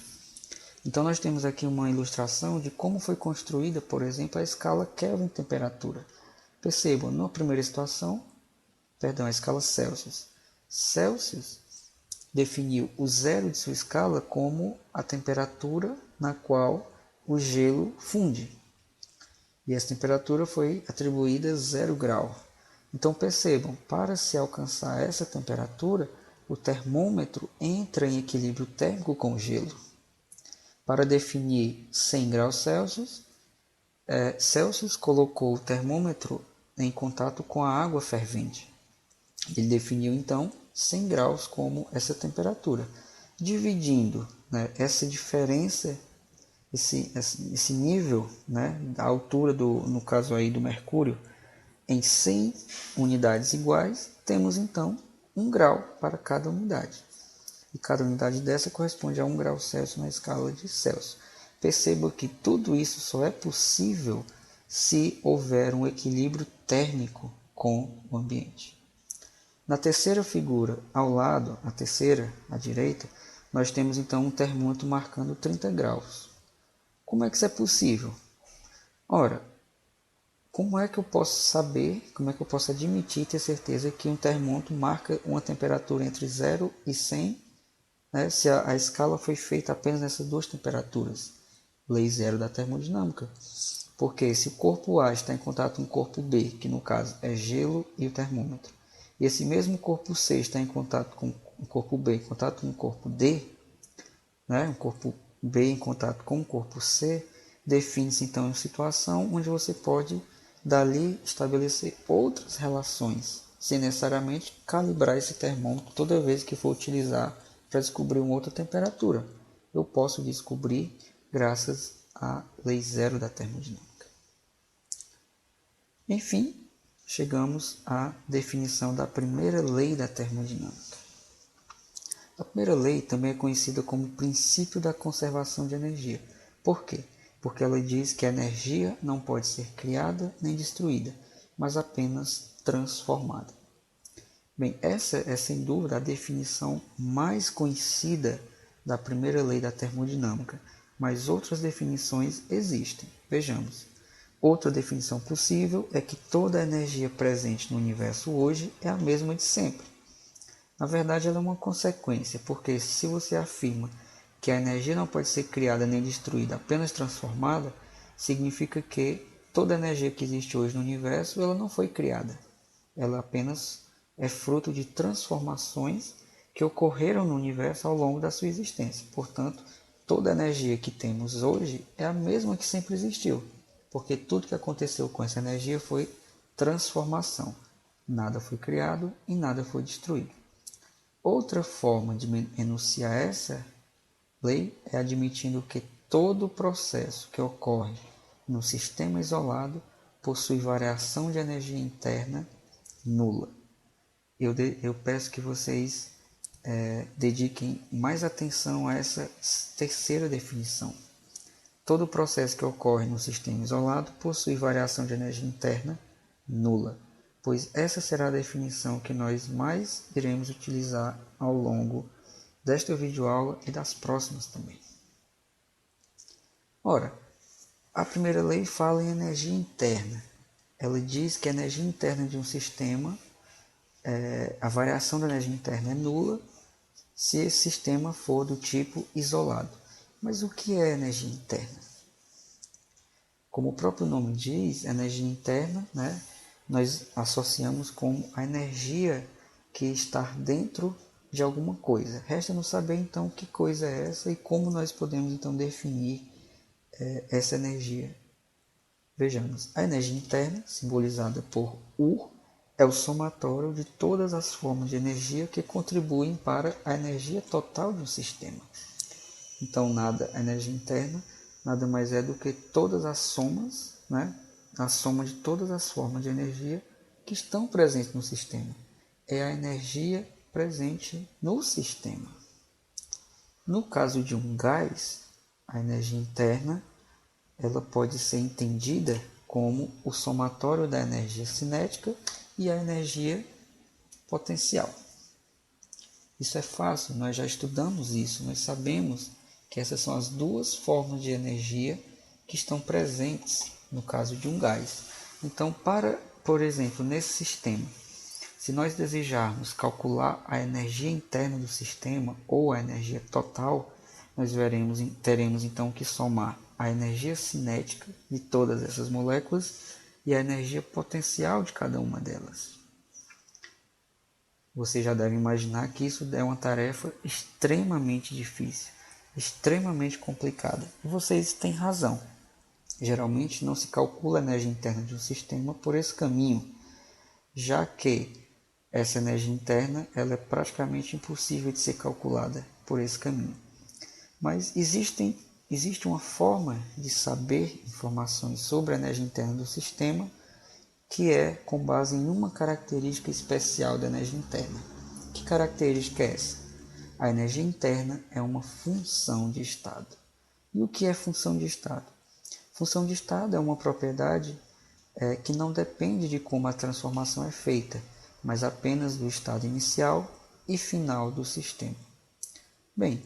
Então nós temos aqui uma ilustração de como foi construída, por exemplo, a escala Kelvin temperatura. Percebam, na primeira situação, a escala Celsius. Celsius definiu o zero de sua escala como a temperatura na qual o gelo funde. E essa temperatura foi atribuída a 0 grau. Então percebam, para se alcançar essa temperatura, o termômetro entra em equilíbrio térmico com o gelo. Para definir 100 graus Celsius, Celsius colocou o termômetro em contato com a água fervente. Ele definiu então 100 graus como essa temperatura, dividindo essa diferença, esse nível, da altura, no caso aí do mercúrio, em 100 unidades iguais, temos então 1 grau para cada unidade. E cada unidade dessa corresponde a 1 grau Celsius na escala de Celsius. Perceba que tudo isso só é possível se houver um equilíbrio térmico com o ambiente. Na terceira figura, ao lado, a terceira, à direita, nós temos então um termômetro marcando 30 graus. Como é que isso é possível? Ora, como é que eu posso saber, como é que eu posso admitir, ter certeza que um termômetro marca uma temperatura entre 0 e 100, se a escala foi feita apenas nessas duas temperaturas? Lei zero da termodinâmica. Porque se o corpo A está em contato com o corpo B, que no caso é gelo e o termômetro, e esse mesmo corpo C está em contato com o corpo B, em contato com o corpo D, o corpo B em contato com o corpo C, define-se então uma situação onde você pode dali estabelecer outras relações, sem necessariamente calibrar esse termômetro toda vez que for utilizar para descobrir uma outra temperatura. Eu posso descobrir graças à lei zero da termodinâmica. Enfim, chegamos à definição da primeira lei da termodinâmica. A primeira lei também é conhecida como princípio da conservação de energia. Por quê? Porque ela diz que a energia não pode ser criada nem destruída, mas apenas transformada. Bem, essa é sem dúvida a definição mais conhecida da primeira lei da termodinâmica, mas outras definições existem. Vejamos. Outra definição possível é que toda a energia presente no universo hoje é a mesma de sempre. Na verdade, ela é uma consequência, porque se você afirma que a energia não pode ser criada nem destruída, apenas transformada, significa que toda a energia que existe hoje no universo, ela não foi criada. Ela apenas é fruto de transformações que ocorreram no universo ao longo da sua existência. Portanto, toda a energia que temos hoje é a mesma que sempre existiu, porque tudo que aconteceu com essa energia foi transformação. Nada foi criado e nada foi destruído. Outra forma de enunciar essa lei é admitindo que todo processo que ocorre no sistema isolado possui variação de energia interna nula. Eu peço que vocês dediquem mais atenção a essa terceira definição. Todo processo que ocorre no sistema isolado possui variação de energia interna nula, pois essa será a definição que nós mais iremos utilizar ao longo desta videoaula e das próximas também. Ora, a primeira lei fala em energia interna. Ela diz que a energia interna de um sistema, a variação da energia interna é nula se esse sistema for do tipo isolado. Mas o que é energia interna? Como o próprio nome diz, energia interna, nós associamos com a energia que está dentro de alguma coisa. Resta-nos saber então que coisa é essa e como nós podemos então definir essa energia. Vejamos, a energia interna, simbolizada por U, é o somatório de todas as formas de energia que contribuem para a energia total de um sistema. Então, a energia interna nada mais é do que todas as somas, a soma de todas as formas de energia que estão presentes no sistema. É a energia presente no sistema. No caso de um gás, a energia interna ela pode ser entendida como o somatório da energia cinética e a energia potencial. Isso é fácil, nós já estudamos isso, nós sabemos que essas são as duas formas de energia que estão presentes no caso de um gás. Então, por exemplo, nesse sistema, se nós desejarmos calcular a energia interna do sistema ou a energia total, nós teremos então que somar a energia cinética de todas essas moléculas e a energia potencial de cada uma delas. Você já deve imaginar que isso é uma tarefa extremamente difícil, extremamente complicada. E vocês têm razão. Geralmente não se calcula a energia interna de um sistema por esse caminho, já que essa energia interna ela é praticamente impossível de ser calculada por esse caminho. Mas existe uma forma de saber informações sobre a energia interna do sistema que é com base em uma característica especial da energia interna. Que característica é essa? A energia interna é uma função de estado. E o que é função de estado? Função de estado é uma propriedade que não depende de como a transformação é feita, mas apenas do estado inicial e final do sistema. Bem,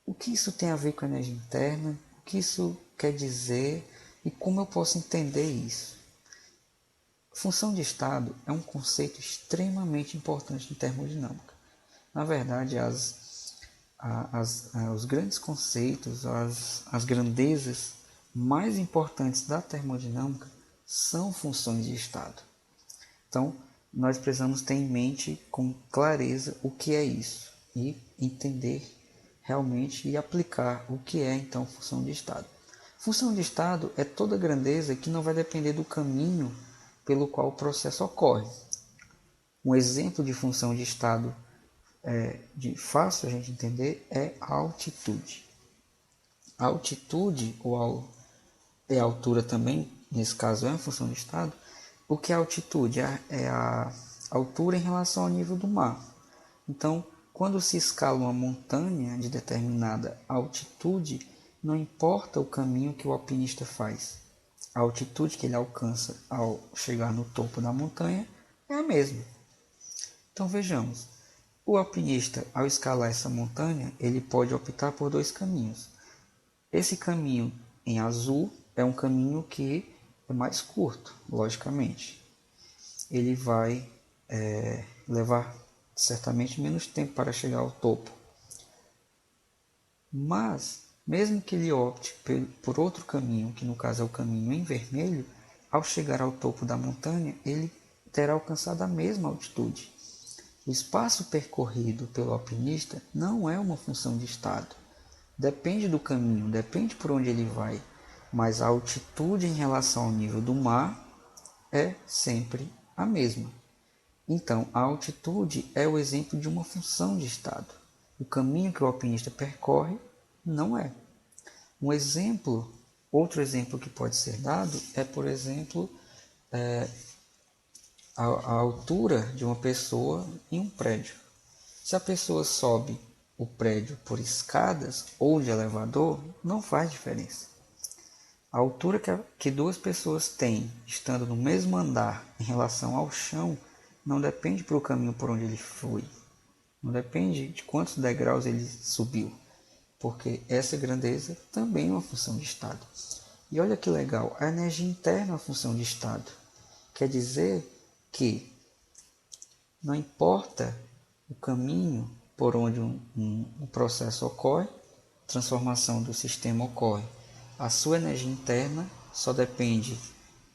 o que isso tem a ver com a energia interna? O que isso quer dizer e como eu posso entender isso? Função de estado é um conceito extremamente importante em termodinâmica. Na verdade, os grandes conceitos, as grandezas mais importantes da termodinâmica são funções de estado. Então, nós precisamos ter em mente com clareza o que é isso e entender realmente e aplicar o que é então função de estado. Função de estado é toda grandeza que não vai depender do caminho pelo qual o processo ocorre. Um exemplo de função de estado de fácil a gente entender é a altitude. A altitude, ou a altura também, nesse caso é uma função de estado. O que é a altitude? É a altura em relação ao nível do mar. Então, quando se escala uma montanha de determinada altitude, não importa o caminho que o alpinista faz. A altitude que ele alcança ao chegar no topo da montanha é a mesma. Então vejamos, o alpinista ao escalar essa montanha, ele pode optar por dois caminhos. Esse caminho em azul é um caminho que é mais curto, logicamente. Ele vai levar certamente menos tempo para chegar ao topo. Mas Mesmo que ele opte por outro caminho, que no caso é o caminho em vermelho, ao chegar ao topo da montanha, ele terá alcançado a mesma altitude. O espaço percorrido pelo alpinista não é uma função de estado. Depende do caminho, depende por onde ele vai, mas a altitude em relação ao nível do mar é sempre a mesma. Então, a altitude é o exemplo de uma função de estado. O caminho que o alpinista percorre não é. Outro exemplo que pode ser dado é, por exemplo, a altura de uma pessoa em um prédio. Se a pessoa sobe o prédio por escadas ou de elevador, não faz diferença. A altura que duas pessoas têm estando no mesmo andar em relação ao chão não depende para o caminho por onde ele foi. Não depende de quantos degraus ele subiu, porque essa grandeza também é uma função de estado. E olha que legal, a energia interna é uma função de estado. Quer dizer que não importa o caminho por onde um processo ocorre, transformação do sistema ocorre. A sua energia interna só depende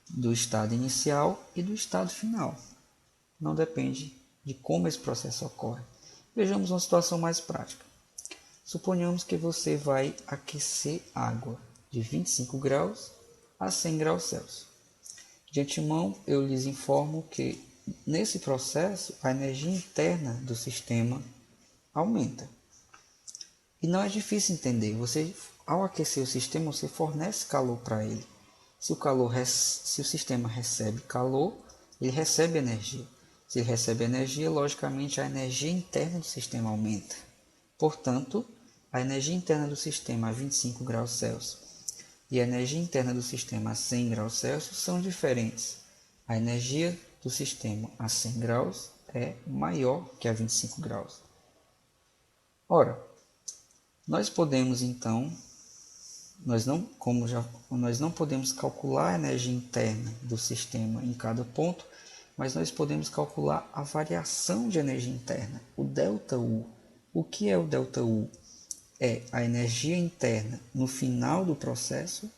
do estado inicial e do estado final. Não depende de como esse processo ocorre. Vejamos uma situação mais prática. Suponhamos que você vai aquecer água de 25 graus a 100 graus Celsius. De antemão, eu lhes informo que nesse processo a energia interna do sistema aumenta. E não é difícil entender. Você, ao aquecer o sistema, você fornece calor para ele. Se o sistema recebe calor, ele recebe energia. Se ele recebe energia, logicamente a energia interna do sistema aumenta. Portanto, a energia interna do sistema a 25 graus Celsius e a energia interna do sistema a 100 graus Celsius são diferentes. A energia do sistema a 100 graus é maior que a 25 graus. Ora, nós podemos então, nós não podemos calcular a energia interna do sistema em cada ponto, mas nós podemos calcular a variação de energia interna, o ΔU. O que é o ΔU? É a energia interna no final do processo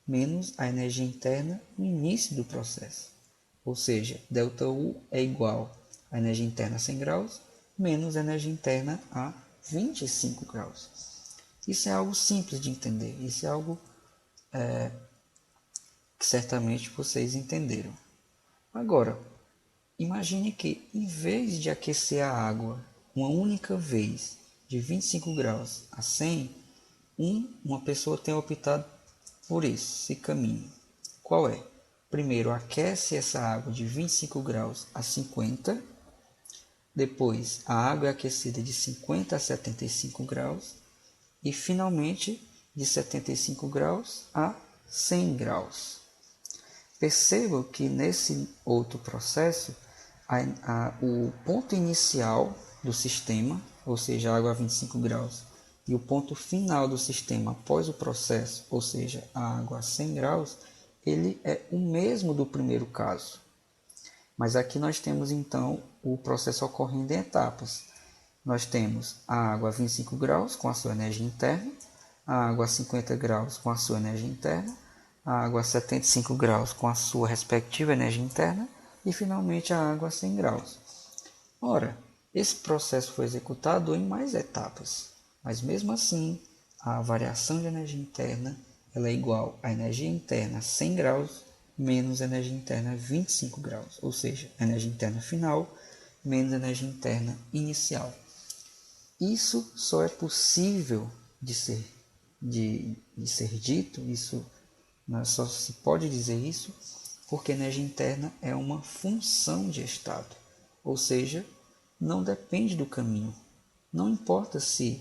menos a energia interna no início do processo. Ou seja, ΔU é igual à energia interna a 100 graus menos a energia interna a 25 graus. Isso é algo simples de entender, isso é algo que certamente vocês entenderam. Agora, imagine que em vez de aquecer a água uma única vez de 25 graus a 100, uma pessoa tem optado por esse caminho. Qual é? Primeiro, aquece essa água de 25 graus a 50. Depois, a água é aquecida de 50 a 75 graus. E, finalmente, de 75 graus a 100 graus. Perceba que nesse outro processo, o ponto inicial do sistema, ou seja, a água a 25 graus, e o ponto final do sistema após o processo, ou seja, a água a 100 graus, ele é o mesmo do primeiro caso. Mas aqui nós temos então o processo ocorrendo em etapas. Nós temos a água a 25 graus com a sua energia interna, a água a 50 graus com a sua energia interna, a água a 75 graus com a sua respectiva energia interna e finalmente a água a 100 graus. Ora, esse processo foi executado em mais etapas, mas mesmo assim a variação de energia interna ela é igual à energia interna 100 graus menos a energia interna 25 graus, ou seja, a energia interna final menos a energia interna inicial. Isso só é possível de ser dito, isso só se pode dizer isso porque a energia interna é uma função de estado, ou seja, não depende do caminho. Não importa se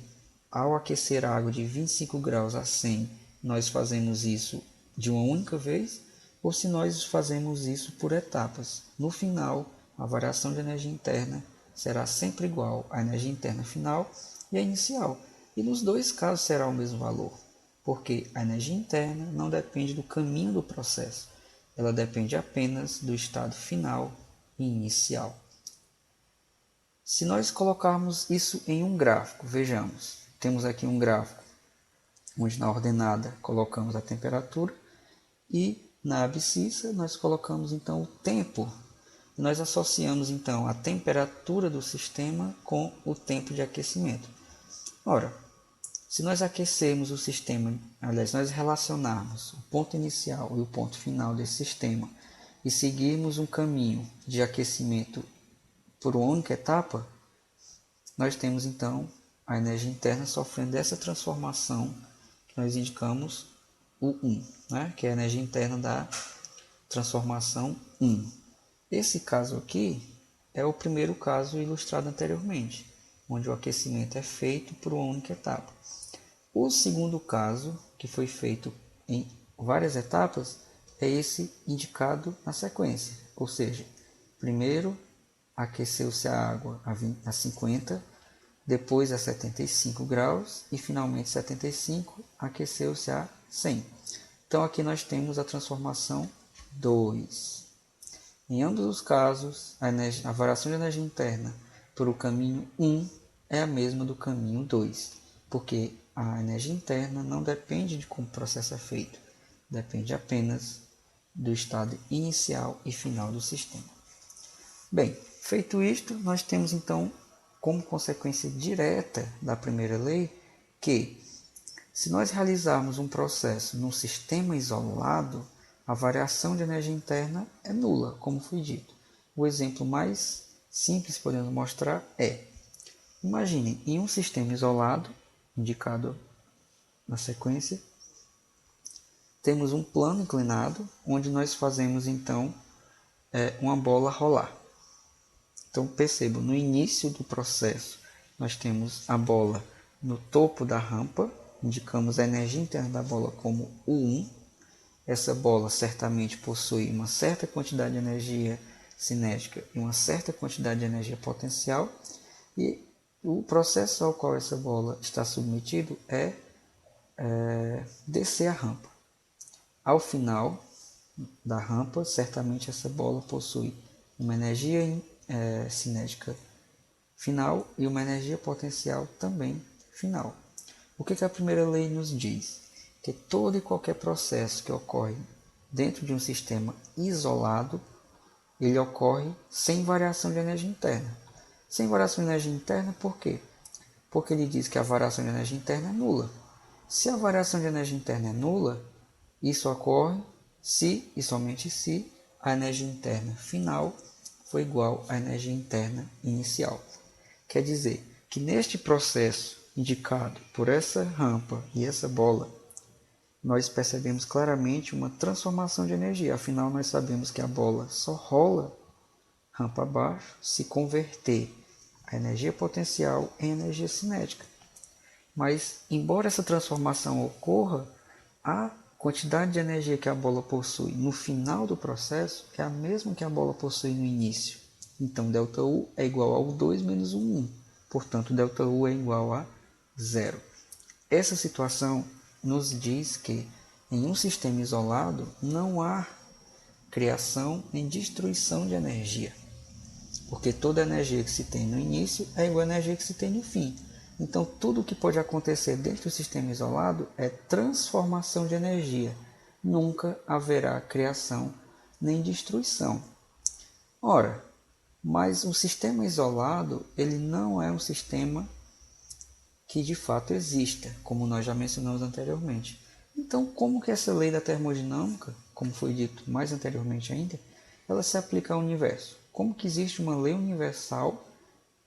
ao aquecer a água de 25 graus a 100 nós fazemos isso de uma única vez ou se nós fazemos isso por etapas. No final, a variação de energia interna será sempre igual à energia interna final e à inicial. E nos dois casos será o mesmo valor, porque a energia interna não depende do caminho do processo, ela depende apenas do estado final e inicial. Se nós colocarmos isso em um gráfico, vejamos, temos aqui um gráfico onde na ordenada colocamos a temperatura e na abscissa nós colocamos então o tempo. Nós associamos então a temperatura do sistema com o tempo de aquecimento. Ora, se nós aquecermos o sistema, aliás, nós relacionarmos o ponto inicial e o ponto final desse sistema e seguirmos um caminho de aquecimento por uma única etapa, nós temos então a energia interna sofrendo dessa transformação que nós indicamos o 1, né? Que é a energia interna da transformação 1. Esse caso aqui é o primeiro caso ilustrado anteriormente, onde o aquecimento é feito por uma única etapa. O segundo caso, que foi feito em várias etapas, é esse indicado na sequência, ou seja, primeiro aqueceu-se a água a 50, depois a 75 graus e finalmente 75 aqueceu-se a 100. Então aqui nós temos a transformação 2. Em ambos os casos, a variação de energia interna por o caminho 1 é a mesma do caminho 2, porque a energia interna não depende de como o processo é feito, depende apenas do estado inicial e final do sistema. Bem, feito isto, nós temos então como consequência direta da primeira lei que, se nós realizarmos um processo num sistema isolado, a variação de energia interna é nula, como foi dito. O exemplo mais simples que podemos mostrar é: imaginem, em um sistema isolado, indicado na sequência, temos um plano inclinado, onde nós fazemos então uma bola rolar. Então percebam, no início do processo, nós temos a bola no topo da rampa, indicamos a energia interna da bola como U1. Essa bola certamente possui uma certa quantidade de energia cinética e uma certa quantidade de energia potencial, e o processo ao qual essa bola está submetido é descer a rampa. Ao final da rampa, certamente essa bola possui uma energia cinética final e uma energia potencial também final. O que a primeira lei nos diz? Que todo e qualquer processo que ocorre dentro de um sistema isolado, ele ocorre sem variação de energia interna. Sem variação de energia interna, por quê? Porque ele diz que a variação de energia interna é nula. Se a variação de energia interna é nula, isso ocorre se e somente se a energia interna final for igual à energia interna inicial. Quer dizer que neste processo indicado por essa rampa e essa bola, nós percebemos claramente uma transformação de energia. Afinal, nós sabemos que a bola só rola rampa abaixo se converter a energia potencial em energia cinética. Mas, embora essa transformação ocorra, a quantidade de energia que a bola possui no final do processo é a mesma que a bola possui no início. Então, ΔU é igual ao 2 menos o 1. Portanto, ΔU é igual a 0. Essa situação nos diz que em um sistema isolado não há criação nem destruição de energia, porque toda energia que se tem no início é igual à energia que se tem no fim. Então, tudo o que pode acontecer dentro do sistema isolado é transformação de energia. Nunca haverá criação nem destruição. Ora, mas o sistema isolado, ele não é um sistema que de fato exista, como nós já mencionamos anteriormente. Então, como que essa lei da termodinâmica, como foi dito mais anteriormente ainda, ela se aplica ao universo? Como que existe uma lei universal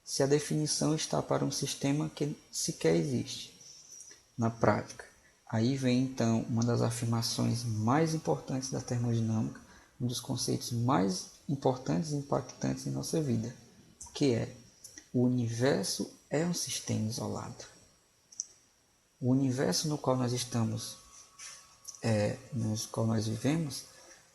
se a definição está para um sistema que sequer existe na prática? Aí vem então uma das afirmações mais importantes da termodinâmica, um dos conceitos mais importantes e impactantes em nossa vida, que é: o universo é um sistema isolado. O universo no qual nós estamos, no qual nós vivemos,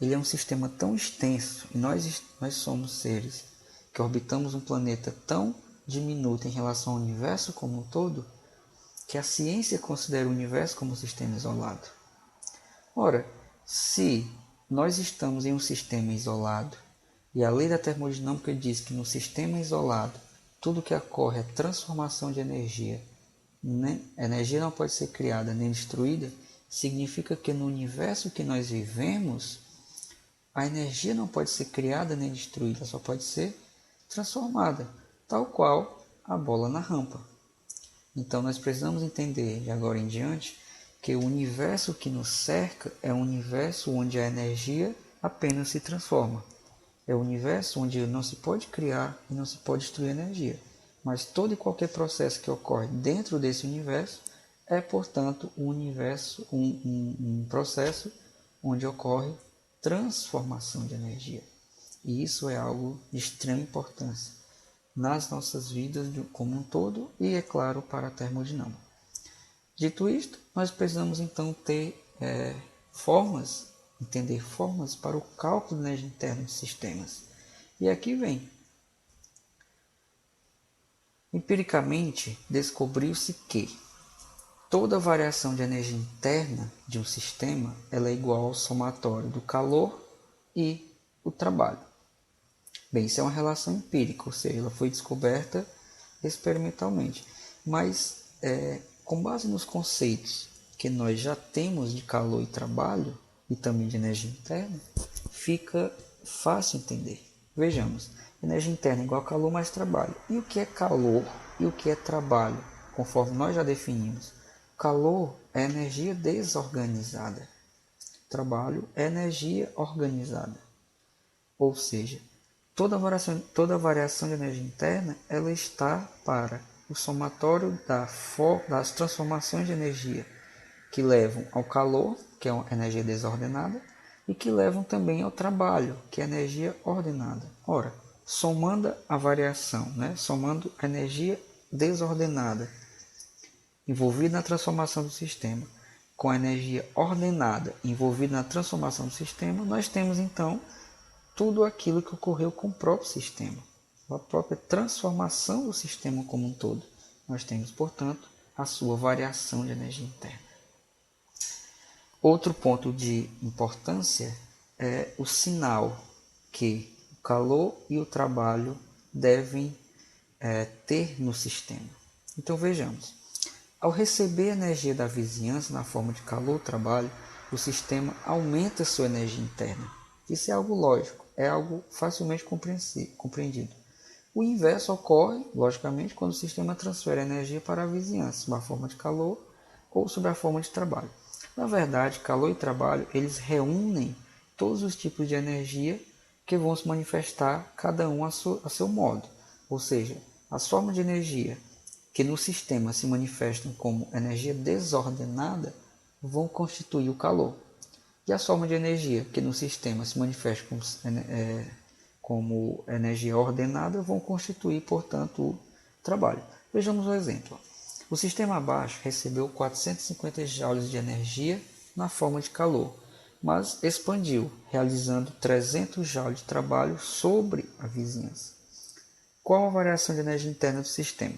ele é um sistema tão extenso, e nós somos seres que orbitamos um planeta tão diminuto em relação ao universo como um todo, que a ciência considera o universo como um sistema isolado. Ora, se nós estamos em um sistema isolado, e a lei da termodinâmica diz que no sistema isolado tudo que ocorre é transformação de energia A energia não pode ser criada nem destruída, significa que no universo que nós vivemos, a energia não pode ser criada nem destruída, só pode ser transformada, tal qual a bola na rampa. Então nós precisamos entender, de agora em diante, que o universo que nos cerca é um universo onde a energia apenas se transforma. É um universo onde não se pode criar e não se pode destruir energia. Mas todo e qualquer processo que ocorre dentro desse universo é, portanto, um processo onde ocorre transformação de energia. E isso é algo de extrema importância nas nossas vidas como um todo e, é claro, para a termodinâmica. Dito isto, nós precisamos então ter entender formas para o cálculo da energia interna de sistemas. E aqui vem. Empiricamente, descobriu-se que toda variação de energia interna de um sistema ela é igual ao somatório do calor e o trabalho. Bem, isso é uma relação empírica, ou seja, ela foi descoberta experimentalmente. Mas, com base nos conceitos que nós já temos de calor e trabalho, e também de energia interna, fica fácil entender. Vejamos, energia interna é igual a calor mais trabalho. E o que é calor e o que é trabalho? Conforme nós já definimos. Calor é energia desorganizada. Trabalho é energia organizada. Ou seja, toda variação de energia interna ela está para o somatório das transformações de energia que levam ao calor, que é uma energia desordenada, e que levam também ao trabalho, que é energia ordenada. Ora, somando a variação, somando a energia desordenada envolvida na transformação do sistema com a energia ordenada envolvida na transformação do sistema, nós temos então tudo aquilo que ocorreu com o próprio sistema, a própria transformação do sistema como um todo. Nós temos, portanto, a sua variação de energia interna. Outro ponto de importância é o sinal que o calor e o trabalho devem ter no sistema. Então vejamos, ao receber energia da vizinhança na forma de calor ou trabalho, o sistema aumenta sua energia interna. Isso é algo lógico, é algo facilmente compreendido. O inverso ocorre, logicamente, quando o sistema transfere energia para a vizinhança, sob a forma de calor ou sob a forma de trabalho. Na verdade, calor e trabalho, eles reúnem todos os tipos de energia que vão se manifestar cada um a seu modo. Ou seja, as formas de energia que no sistema se manifestam como energia desordenada vão constituir o calor. E as formas de energia que no sistema se manifestam como energia ordenada vão constituir, portanto, o trabalho. Vejamos um exemplo. O sistema abaixo recebeu 450 joules de energia na forma de calor, mas expandiu, realizando 300 joules de trabalho sobre a vizinhança. Qual a variação de energia interna do sistema?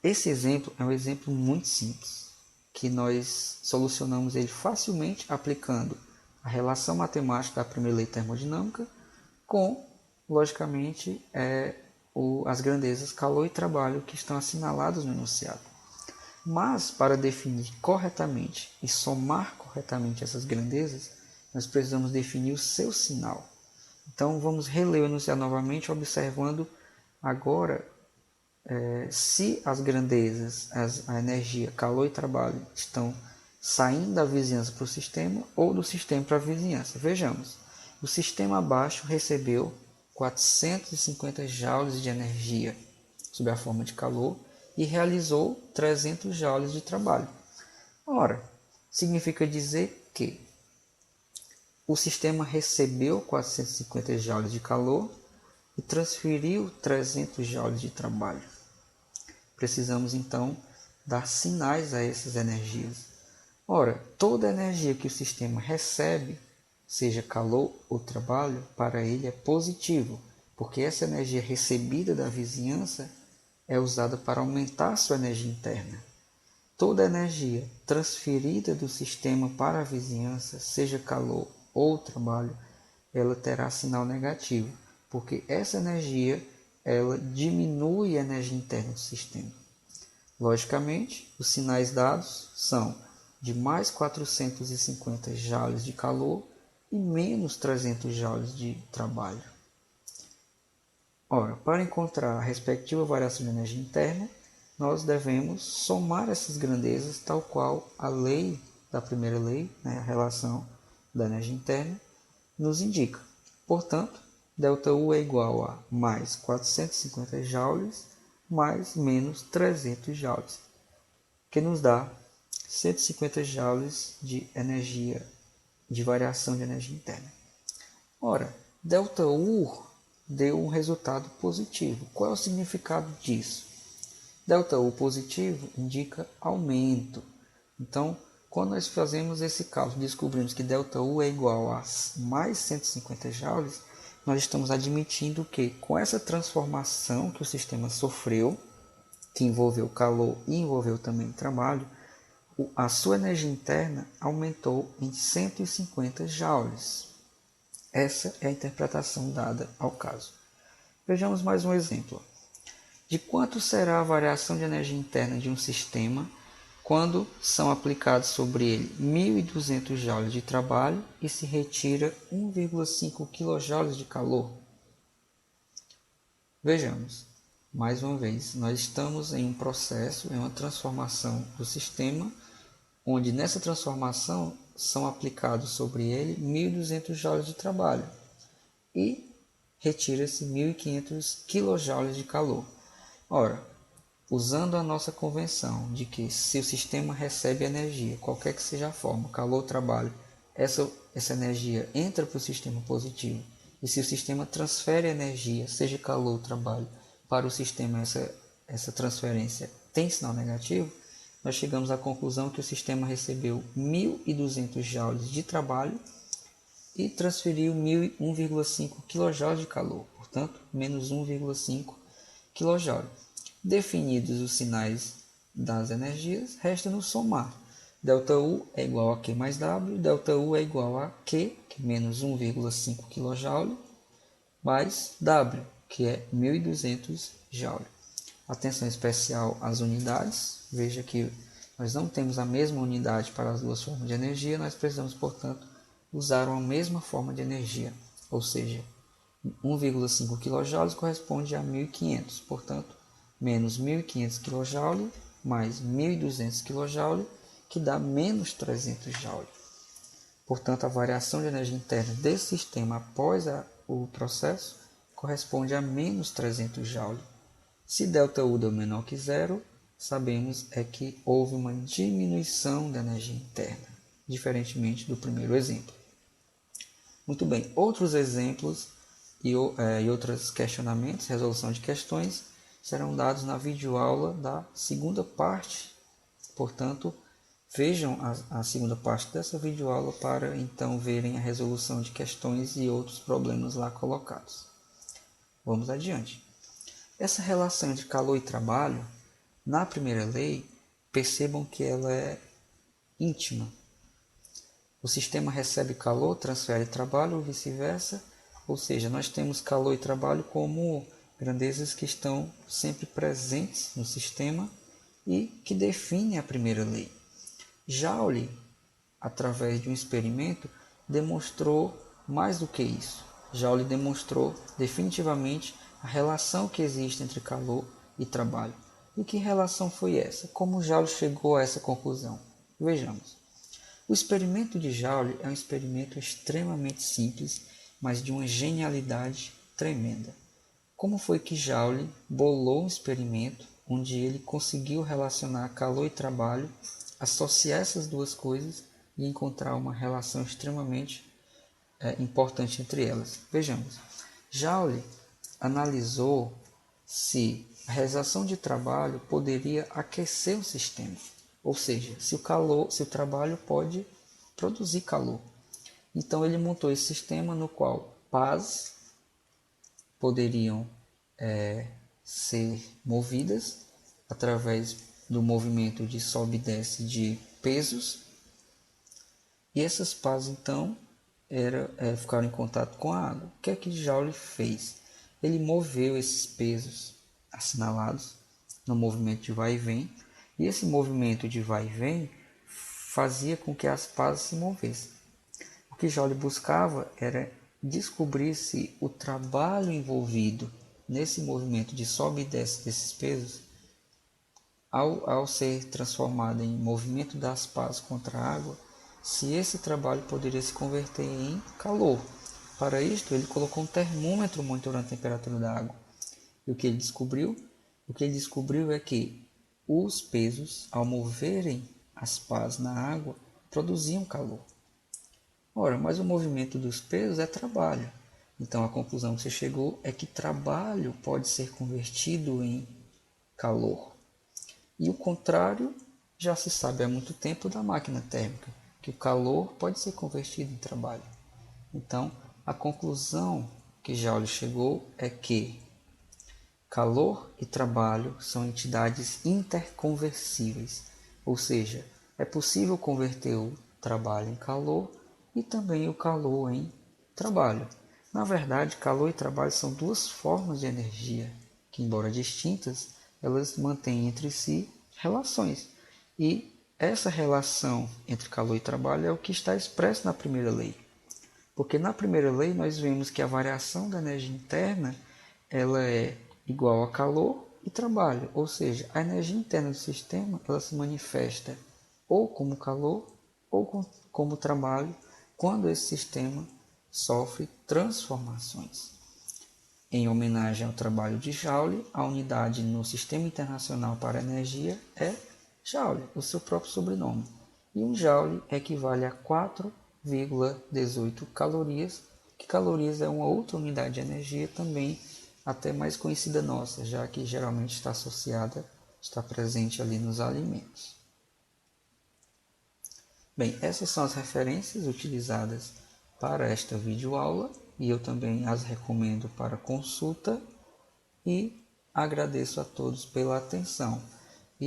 Esse exemplo é um exemplo muito simples, que nós solucionamos ele facilmente aplicando a relação matemática da primeira lei termodinâmica com, logicamente, as grandezas calor e trabalho que estão assinalados no enunciado. Mas, para definir corretamente e somar corretamente essas grandezas, nós precisamos definir o seu sinal. Então, vamos reler o enunciado novamente, observando agora se as grandezas, a energia, calor e trabalho estão saindo da vizinhança para o sistema ou do sistema para a vizinhança. Vejamos, o sistema abaixo recebeu 450 joules de energia sob a forma de calor e realizou 300 joules de trabalho. Ora, significa dizer que o sistema recebeu 450 joules de calor e transferiu 300 joules de trabalho. Precisamos então dar sinais a essas energias. Ora, toda energia que o sistema recebe, seja calor ou trabalho, para ele é positivo, porque essa energia recebida da vizinhança é usada para aumentar sua energia interna. Toda energia transferida do sistema para a vizinhança, seja calor ou trabalho, ela terá sinal negativo, porque essa energia ela diminui a energia interna do sistema. Logicamente, os sinais dados são de mais 450 joules de calor e menos 300 joules de trabalho. Ora, para encontrar a respectiva variação de energia interna, nós devemos somar essas grandezas tal qual a lei da primeira lei, a relação da energia interna, nos indica. Portanto, ΔU é igual a mais 450 joules mais menos 300 joules, que nos dá 150 joules de energia, de variação de energia interna. Ora, ΔU deu um resultado positivo. Qual é o significado disso? ΔU positivo indica aumento. Então, quando nós fazemos esse cálculo, descobrimos que ΔU é igual a mais 150 joules, nós estamos admitindo que com essa transformação que o sistema sofreu, que envolveu calor e envolveu também trabalho, a sua energia interna aumentou em 150 joules. Essa é a interpretação dada ao caso. Vejamos mais um exemplo. De quanto será a variação de energia interna de um sistema quando são aplicados sobre ele 1.200 joules de trabalho e se retira 1,5 kJ de calor? Vejamos, mais uma vez, nós estamos em um processo, em uma transformação do sistema, onde nessa transformação são aplicados sobre ele 1.200 joules de trabalho e retira-se 1.500 kJ de calor. Ora, usando a nossa convenção de que se o sistema recebe energia, qualquer que seja a forma, calor ou trabalho, essa energia entra para o sistema positivo, e se o sistema transfere energia, seja calor ou trabalho, para o sistema essa transferência tem sinal negativo, nós chegamos à conclusão que o sistema recebeu 1.200 joules de trabalho e transferiu 1,5 kJ de calor, portanto, menos 1,5 kJ. Definidos os sinais das energias, resta-nos somar. ΔU é igual a Q mais W, ΔU é igual a Q, que é menos 1,5 kJ, mais W, que é 1.200 Joule. Atenção especial às unidades. Veja que nós não temos a mesma unidade para as duas formas de energia, nós precisamos, portanto, usar uma mesma forma de energia, ou seja, 1,5 kJ corresponde a 1.500, portanto, menos 1.500 kJ mais 1.200 kJ, que dá menos 300 Joule. Portanto, a variação de energia interna desse sistema após o processo corresponde a menos 300 Joule. Se ΔU deu menor que zero, sabemos é que houve uma diminuição da energia interna, diferentemente do primeiro exemplo. Muito bem, outros exemplos e outros questionamentos, resolução de questões, serão dados na videoaula da segunda parte. Portanto, vejam a segunda parte dessa videoaula para então verem a resolução de questões e outros problemas lá colocados. Vamos adiante. Essa relação entre calor e trabalho, na primeira lei, percebam que ela é íntima. O sistema recebe calor, transfere trabalho ou vice-versa, ou seja, nós temos calor e trabalho como grandezas que estão sempre presentes no sistema e que definem a primeira lei. Joule, através de um experimento, demonstrou mais do que isso. Joule demonstrou definitivamente a relação que existe entre calor e trabalho. E que relação foi essa? Como Joule chegou a essa conclusão? Vejamos. O experimento de Joule é um experimento extremamente simples, mas de uma genialidade tremenda. Como foi que Joule bolou um experimento onde ele conseguiu relacionar calor e trabalho, associar essas duas coisas e encontrar uma relação extremamente importante entre elas? Vejamos. Joule analisou se a realização de trabalho poderia aquecer o sistema, ou seja, se o trabalho pode produzir calor. Então ele montou esse sistema no qual pás poderiam ser movidas através do movimento de sobe e desce de pesos, e essas pás então ficaram em contato com a água. O que é que Joule fez? Ele moveu esses pesos assinalados no movimento de vai e vem E esse movimento de vai e vem fazia com que as pás se movessem. O que Joule buscava era descobrir se o trabalho envolvido nesse movimento de sobe e desce desses pesos, ao ser transformado em movimento das pás contra a água, se esse trabalho poderia se converter em calor. Para isto, ele colocou um termômetro monitorando a temperatura da água. E o que ele descobriu? O que ele descobriu é que os pesos, ao moverem as pás na água, produziam calor. Ora, mas o movimento dos pesos é trabalho. Então a conclusão que você chegou é que trabalho pode ser convertido em calor. E o contrário já se sabe há muito tempo da máquina térmica, que o calor pode ser convertido em trabalho. Então, a conclusão que Joule chegou é que calor e trabalho são entidades interconversíveis, ou seja, é possível converter o trabalho em calor e também o calor em trabalho. Na verdade, calor e trabalho são duas formas de energia que, embora distintas, elas mantêm entre si relações. E essa relação entre calor e trabalho é o que está expresso na primeira lei. Porque na primeira lei nós vemos que a variação da energia interna ela é igual a calor e trabalho, ou seja, a energia interna do sistema ela se manifesta ou como calor ou como trabalho quando esse sistema sofre transformações. Em homenagem ao trabalho de Joule, a unidade no Sistema Internacional para a Energia é Joule, o seu próprio sobrenome. E um Joule equivale a 4,18 calorias, que calorias é uma outra unidade de energia também até mais conhecida nossa, já que geralmente está associada, está presente ali nos alimentos. Bem, essas são as referências utilizadas para esta videoaula e eu também as recomendo para consulta e agradeço a todos pela atenção.